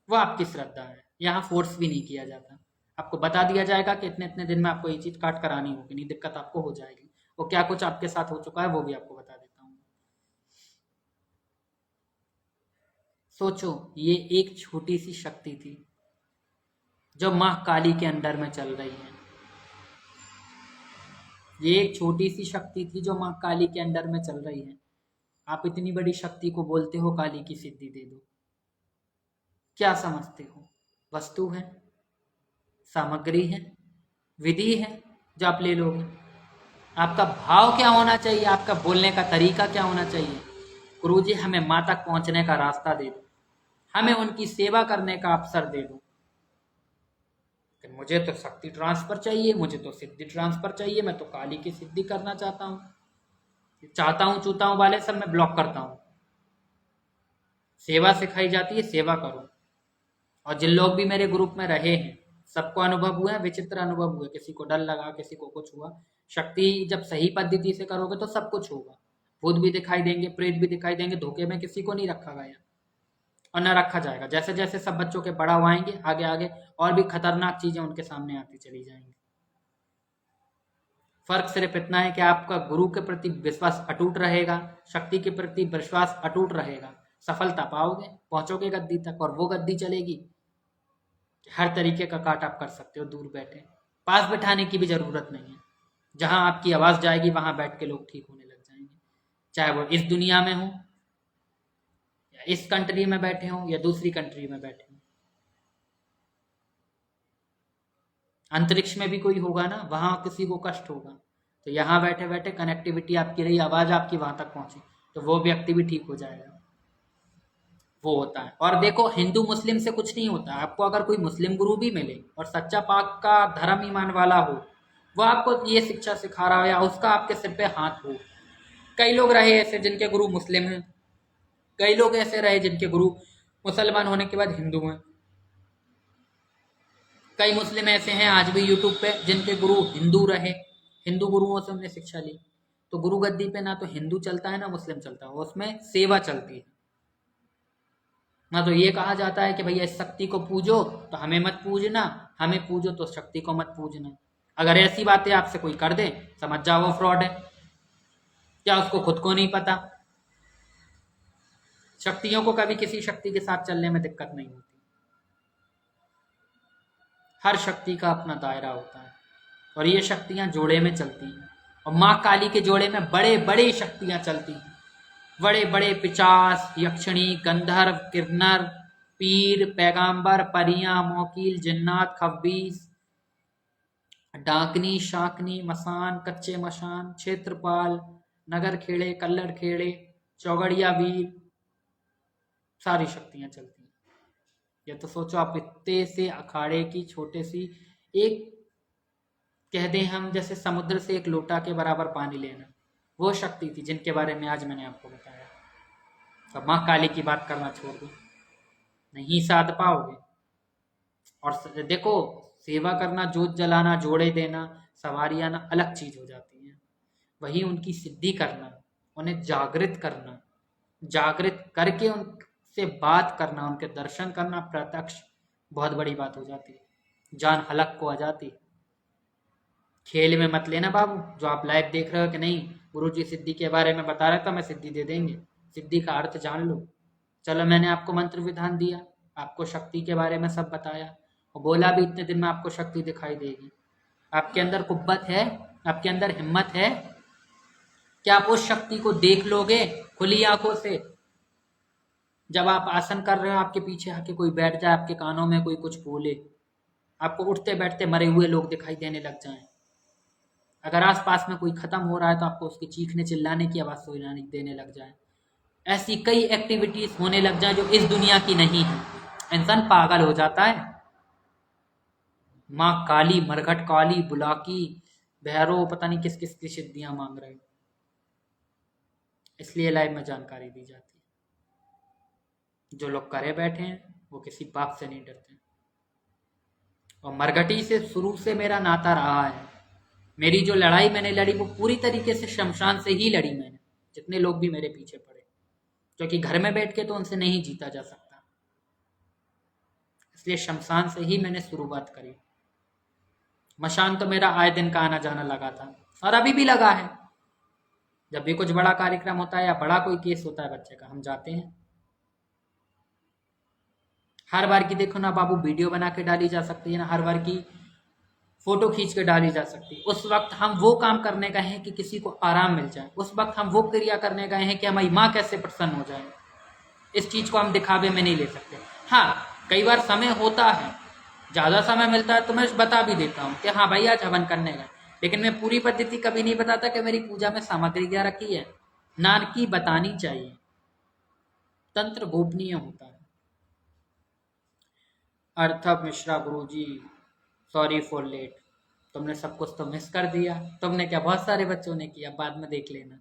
वो आपकी श्रद्धा है। यहाँ फोर्स भी नहीं किया जाता। आपको बता दिया जाएगा कि इतने इतने दिन में आपको ये चीज काट करानी होगी, नहीं दिक्कत आपको हो जाएगी। वो क्या कुछ आपके साथ हो चुका है वो भी आपको बता देता हूँ। सोचो, ये एक छोटी सी शक्ति थी जो माँ काली के अंडर में चल रही है। ये एक छोटी सी शक्ति थी जो माँ काली के अंडर में चल रही है। आप इतनी बड़ी शक्ति को बोलते हो काली की सिद्धि दे दो। क्या समझते हो? वस्तु है, सामग्री है, विधि है जो आप ले लोगे। आपका भाव क्या होना चाहिए, आपका बोलने का तरीका क्या होना चाहिए। गुरुजी हमें माँ तक पहुंचने का रास्ता दे दो, हमें उनकी सेवा करने का अवसर दे दो। कि मुझे तो शक्ति ट्रांसफर चाहिए, मुझे तो सिद्धि ट्रांसफर चाहिए, मैं तो काली की सिद्धि करना चाहता हूँ, चूता हूँ वाले सब मैं ब्लॉक करता हूँ। सेवा सिखाई जाती है, सेवा करो। और जिन लोग भी मेरे ग्रुप में रहे हैं सबको अनुभव हुआ है, विचित्र अनुभव हुए, किसी को डर लगा, किसी को कुछ हुआ। शक्ति जब सही पद्धति से करोगे तो सब कुछ होगा। भूत भी दिखाई देंगे, प्रेत भी दिखाई देंगे, धोखे में किसी को नहीं रखा गया और न रखा जाएगा। जैसे जैसे सब बच्चों के बड़ा हुआएंगे आगे आगे और भी खतरनाक चीजें उनके सामने आती चली जाएंगी। फर्क सिर्फ इतना है कि आपका गुरु के प्रति विश्वास अटूट रहेगा, शक्ति के प्रति विश्वास अटूट रहेगा, सफलता पाओगे, पहुंचोगे गद्दी तक। और वो गद्दी चलेगी, हर तरीके का काट आप कर सकते हो दूर बैठे, पास बैठाने की भी जरूरत नहीं है। जहां आपकी आवाज जाएगी वहां बैठ के लोग ठीक होने लग जाएंगे, चाहे वो इस दुनिया में हो या इस कंट्री में बैठे हो या दूसरी कंट्री में बैठे हो। अंतरिक्ष में भी कोई होगा ना, वहां किसी को कष्ट होगा, तो यहाँ बैठे बैठे कनेक्टिविटी आपकी रही, आवाज आपकी वहां तक पहुंची, तो वो व्यक्ति भी ठीक हो जाएगा। वो होता है। और देखो, हिंदू मुस्लिम से कुछ नहीं होता। आपको अगर कोई मुस्लिम गुरु भी मिले और सच्चा पाक का धर्म ईमान वाला हो, वो आपको ये शिक्षा सिखा रहा हो या उसका आपके सिर पे हाथ हो। कई लोग रहे ऐसे जिनके गुरु मुस्लिम हैं, कई लोग ऐसे रहे जिनके गुरु मुसलमान होने के बाद हिंदू हैं, कई मुस्लिम ऐसे हैं आज भी यूट्यूब पे जिनके गुरु हिंदू रहे, हिंदू गुरुओं से हमने शिक्षा ली। तो गुरु गद्दी पे ना तो हिंदू चलता है ना मुस्लिम चलता है, उसमें सेवा चलती है। ना तो ये कहा जाता है कि भैया इस शक्ति को पूजो तो हमें मत पूजना, हमें पूजो तो शक्ति को मत पूजना। अगर ऐसी बातें आपसे कोई कर दे, समझ जाओ वो फ्रॉड है। क्या उसको खुद को नहीं पता? शक्तियों को कभी किसी शक्ति के साथ चलने में दिक्कत नहीं होती। हर शक्ति का अपना दायरा होता है और ये शक्तियां जोड़े में चलती हैं। और माँ काली के जोड़े में बड़े बड़े शक्तियां चलती हैं, बड़े बड़े पिचास, यक्षिणी, गंधर्व, किन्नर, पीर, पैगांबर, परियां, मोकील, जिन्नात, खब्बीस, डाकनी, शाकनी, मसान, कच्चे मशान, क्षेत्रपाल, नगर खेड़े, कल्लड़ खेड़े, चौगड़िया वीर, सारी शक्तियां चलती हैं। या तो सोचो आप इतने से अखाड़े की छोटे सी एक, कह दें हम जैसे समुद्र से एक लोटा के बराबर पानी लेना, वो शक्ति थी जिनके बारे में आज मैंने आपको बताया। अब माँ काली की बात करना छोड़ दो, नहीं साध पाओगे। और देखो, सेवा करना, जोत जलाना, जोड़े देना, सवारी आना अलग चीज हो जाती है। वही उनकी सिद्धि करना, उन्हें जागृत करना, जागृत करके उनसे बात करना, उनके दर्शन करना प्रत्यक्ष, बहुत बड़ी बात हो जाती है। जान हलक को आ जाती है। खेल में मत लेना बाबू, जो आप लाइव देख रहे हो कि नहीं गुरुजी सिद्धि के बारे में बता रहे तो हमें सिद्धि दे देंगे। सिद्धि का अर्थ जान लो। चलो, मैंने आपको मंत्र विधान दिया, आपको शक्ति के बारे में सब बताया और बोला भी इतने दिन में आपको शक्ति दिखाई देगी। आपके अंदर कुव्वत है, आपके अंदर हिम्मत है, क्या आप उस शक्ति को देख लोगे खुली आंखों से? जब आप आसन कर रहे हो, आपके पीछे आके कोई बैठ जाए, आपके कानों में कोई कुछ बोले, आपको उठते बैठते मरे हुए लोग दिखाई देने लग जाएं। अगर आसपास में कोई खत्म हो रहा है तो आपको उसके चीखने चिल्लाने की आवाज सुनाई देने लग जाए। ऐसी कई एक्टिविटीज होने लग जाए जो इस दुनिया की नहीं है, इंसान पागल हो जाता है। माँ काली, मरघट काली, बुलाकी, भैरव, पता नहीं किस किस की सिद्धियां मांग रहे हो, इसलिए लाइव में जानकारी दी जाती है। जो लोग करे बैठे हैं वो किसी बाप से नहीं डरते। और मरघटी से शुरू से मेरा नाता रहा है। मेरी जो लड़ाई मैंने लड़ी वो पूरी तरीके से शमशान से ही लड़ी मैंने, जितने लोग भी मेरे पीछे पड़े, क्योंकि घर में बैठ के तो उनसे नहीं जीता जा सकता, इसलिए शमशान से ही मैंने शुरुआत करी। मशान तो मेरा आए दिन का आना जाना लगा था और अभी भी लगा है। जब भी कुछ बड़ा कार्यक्रम होता है या बड़ा कोई केस होता है बच्चे का, हम जाते हैं। हर बार की देखो ना बाबू, वीडियो बना के डाली जा सकती है ना, हर बार की फोटो खींच के डाली जा सकती है। उस वक्त हम वो काम करने गए हैं कि किसी को आराम मिल जाए, उस वक्त हम वो क्रिया करने गए हैं कि हमारी माँ कैसे प्रसन्न हो जाए। इस चीज को हम दिखावे में नहीं ले सकते। हाँ, कई बार समय होता है, ज्यादा समय मिलता है तो मैं बता भी देता हूँ कि हाँ भाई आज हवन करने गए, लेकिन मैं पूरी पद्धति कभी नहीं बताता कि मेरी पूजा में सामग्री क्या रखी है, ना की बतानी चाहिए। तंत्र गोपनीय होता है। अर्थव मिश्रा गुरुजी, सॉरी फॉर लेट। तुमने सब कुछ तो मिस कर दिया। तुमने क्या, बहुत सारे बच्चों ने किया, बाद में देख लेना।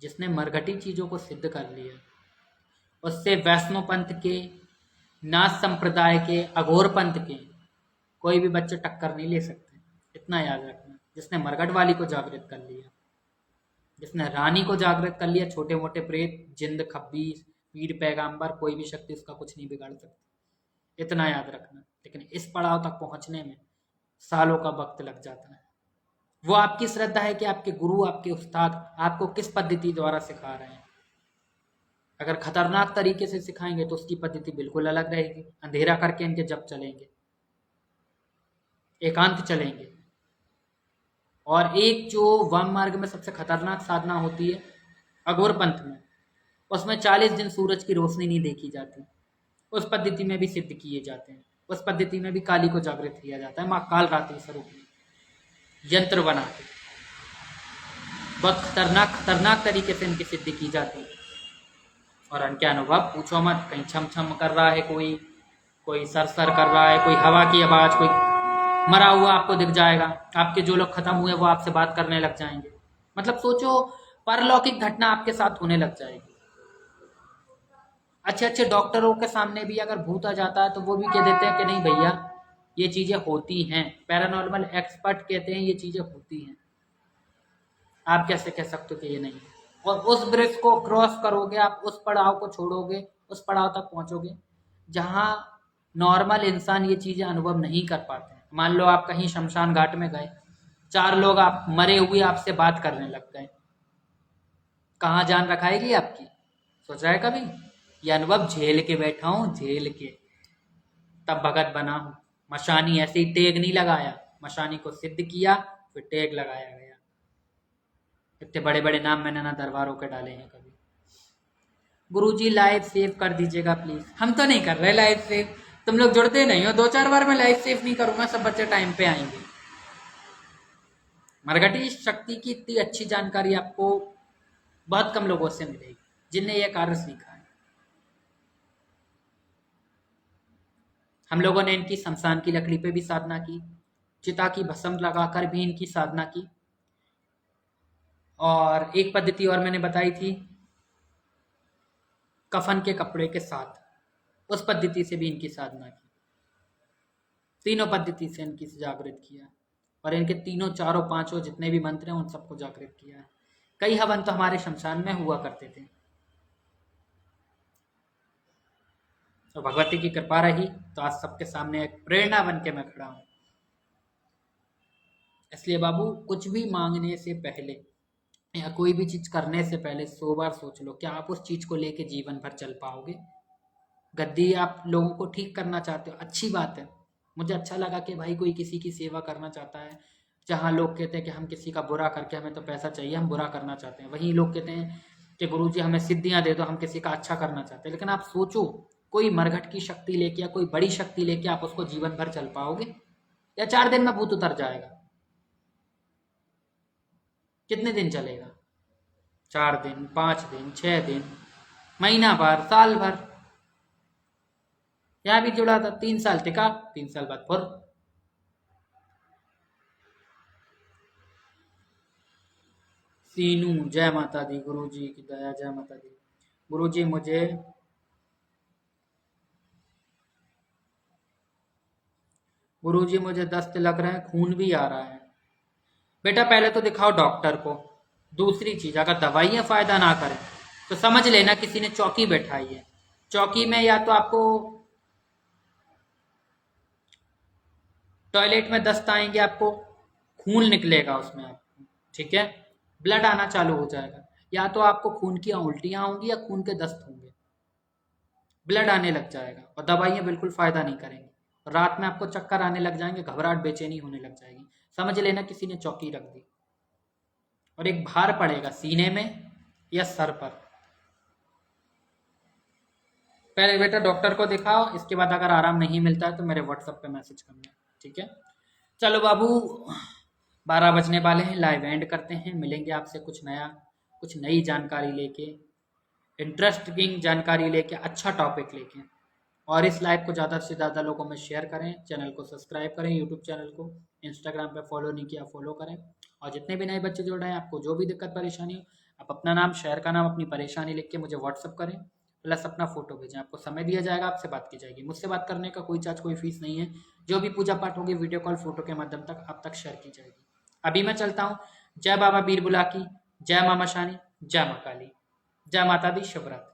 जिसने मरघटी चीजों को सिद्ध कर लिया, उससे वैष्णव पंथ के, नाथ संप्रदाय के, अघोर पंथ के कोई भी बच्चे टक्कर नहीं ले सकते। इतना याद रखना। जिसने मरघट वाली को जागृत कर लिया, जिसने रानी को जागृत कर लिया, छोटे मोटे प्रेत, जिंद, खब्बीस, पीर, पैगाम्बर, कोई भी शक्ति उसका कुछ नहीं बिगाड़ सकती। इतना याद रखना। लेकिन इस पड़ाव तक पहुंचने में सालों का वक्त लग जाता है। वो आपकी श्रद्धा है कि आपके गुरु, आपके उस्ताद आपको किस पद्धति द्वारा सिखा रहे हैं। अगर खतरनाक तरीके से सिखाएंगे तो उसकी पद्धति बिल्कुल अलग रहेगी। अंधेरा करके इनके जप चलेंगे, एकांत चलेंगे। और एक जो वाम मार्ग में सबसे खतरनाक साधना होती है अघोर पंथ में, उसमें 40 दिन सूरज की रोशनी नहीं देखी जाती। उस पद्धति में भी सिद्ध किए जाते हैं। उस पद्धति में भी काली को जागृत किया जाता है, माँ काल रात्रि स्वरूप में यंत्र बना के। बहुत खतरनाक तरीके से इनकी सिद्धि की जाती है। और इनके अनुभव पूछो मत। कहीं छम छम कर रहा है कोई सर कर रहा है, कोई हवा की आवाज, कोई मरा हुआ आपको दिख जाएगा। आपके जो लोग खत्म हुए वो आपसे बात करने लग जाएंगे। मतलब सोचो, परलौकिक घटना आपके साथ होने लग जाएगी। अच्छे अच्छे डॉक्टरों के सामने भी अगर भूत आ जाता है तो वो भी कह देते हैं कि नहीं भैया, ये चीजें होती हैं। पैरानॉर्मल एक्सपर्ट कहते हैं ये चीजें होती हैं। आप कैसे कह सकते हो कि ये नहीं है? और उस ब्रिज को क्रॉस करोगे आप, उस पड़ाव को छोड़ोगे, उस पड़ाव तक पहुंचोगे जहां नॉर्मल इंसान ये चीजें अनुभव नहीं कर पाते। मान लो आप कहीं शमशान घाट में गए, 4 लोग आप मरे हुए आपसे बात करने लग गए, कहाँ जान रखाएगी आपकी? सोचा है कभी? ये अनुभव झेल के बैठा हूं, झेल के, तब भगत बना हूं। मशानी ऐसे ही टेग नहीं लगाया, मशानी को सिद्ध किया फिर टेग लगाया गया। इतने बड़े बड़े नाम मैंने ना दरबारों के डाले हैं कभी। गुरुजी लाइव सेव कर दीजिएगा प्लीज। हम तो नहीं कर रहे लाइव सेव, तुम लोग जुड़ते नहीं हो। 2-4 बार मैं लाइव सेव नहीं करूंगा, सब बच्चे टाइम पे आएंगे। मरघटी शक्ति की इतनी अच्छी जानकारी आपको बहुत कम लोगों से मिलेगी जिनने यह कार्य सीखा है। हम लोगों ने इनकी शमशान की लकड़ी पे भी साधना की, चिता की भस्म लगाकर भी इनकी साधना की, और एक पद्धति और मैंने बताई थी कफन के कपड़े के साथ, उस पद्धति से भी इनकी साधना की। तीनों पद्धति से इनकी जागृत किया, और इनके तीनों, चारों, पांचों जितने भी मंत्र हैं उन सबको जागृत किया है। कई हवन तो हमारे शमशान में हुआ करते थे। तो भगवती की कृपा रही तो आज सबके सामने एक प्रेरणा बन के मैं खड़ा हूं। इसलिए बाबू, कुछ भी मांगने से पहले या कोई भी चीज करने से पहले 100 बार सोच लो, क्या आप उस चीज को लेके जीवन भर चल पाओगे? गद्दी आप लोगों को ठीक करना चाहते हो, अच्छी बात है। मुझे अच्छा लगा कि भाई कोई किसी की सेवा करना चाहता है। जहाँ लोग कहते हैं कि हम किसी का बुरा करके, हमें तो पैसा चाहिए, हम बुरा करना चाहते हैं, वहीं लोग कहते हैं कि गुरुजी हमें सिद्धियां दे दो, हम किसी का अच्छा करना चाहते हैं। लेकिन आप सोचो, कोई मरघट की शक्ति लेके या कोई बड़ी शक्ति लेके आप उसको जीवन भर चल पाओगे, या 4 दिन में भूत उतर जाएगा? कितने दिन चलेगा? 4 दिन, 5 दिन, 6 दिन, महीना भर, साल भर। यहां भी जुड़ा था, 3 साल टिका, 3 साल बाद फिर। सीनू, जय माता दी। गुरुजी की दया, जय माता दी। गुरुजी मुझे दस्त लग रहे हैं, खून भी आ रहा है। बेटा पहले तो दिखाओ डॉक्टर को। दूसरी चीज, अगर दवाइयां फायदा ना करें तो समझ लेना किसी ने चौकी बैठाई है। चौकी में या तो आपको टॉयलेट में दस्त आएंगे, आपको खून निकलेगा उसमें आपको, ठीक है, ब्लड आना चालू हो जाएगा, या तो आपको खून की उल्टियां होंगी या खून के दस्त होंगे, ब्लड आने लग जाएगा, और दवाइयां बिल्कुल फायदा नहीं करेंगी। रात में आपको चक्कर आने लग जाएंगे, घबराहट, बेचैनी होने लग जाएगी। समझ लेना किसी ने चौकी रख दी, और एक भार पड़ेगा सीने में या सर पर। पहले बेटा डॉक्टर को दिखाओ, इसके बाद अगर आराम नहीं मिलता है तो मेरे व्हाट्सएप पे मैसेज करना, ठीक है? चलो बाबू, 12 बजने वाले हैं, लाइव एंड करते हैं। मिलेंगे आपसे कुछ नया, कुछ नई जानकारी लेके, इंटरेस्टिंग जानकारी लेके, अच्छा टॉपिक लेके। और इस लाइव को ज़्यादा से ज़्यादा लोगों में शेयर करें, चैनल को सब्सक्राइब करें, यूट्यूब चैनल को, इंस्टाग्राम पे फॉलो नहीं किया फॉलो करें। और जितने भी नए बच्चे जुड़ रहे हैं, आपको जो भी दिक्कत परेशानी हो, आप अपना नाम, शहर का नाम, अपनी परेशानी लिख के मुझे व्हाट्सअप करें, प्लस अपना फोटो भेजें। आपको समय दिया जाएगा, आपसे बात की जाएगी। मुझसे बात करने का कोई चार्ज, कोई फीस नहीं है। जो भी पूजा पाठ होगी वीडियो कॉल, फोटो के माध्यम तक आप तक शेयर की जाएगी। अभी मैं चलता हूँ। जय बाबा बीरबुला की, जय मामा शानी, जय माँ काली, जय माता दी, शुभ रात्रि।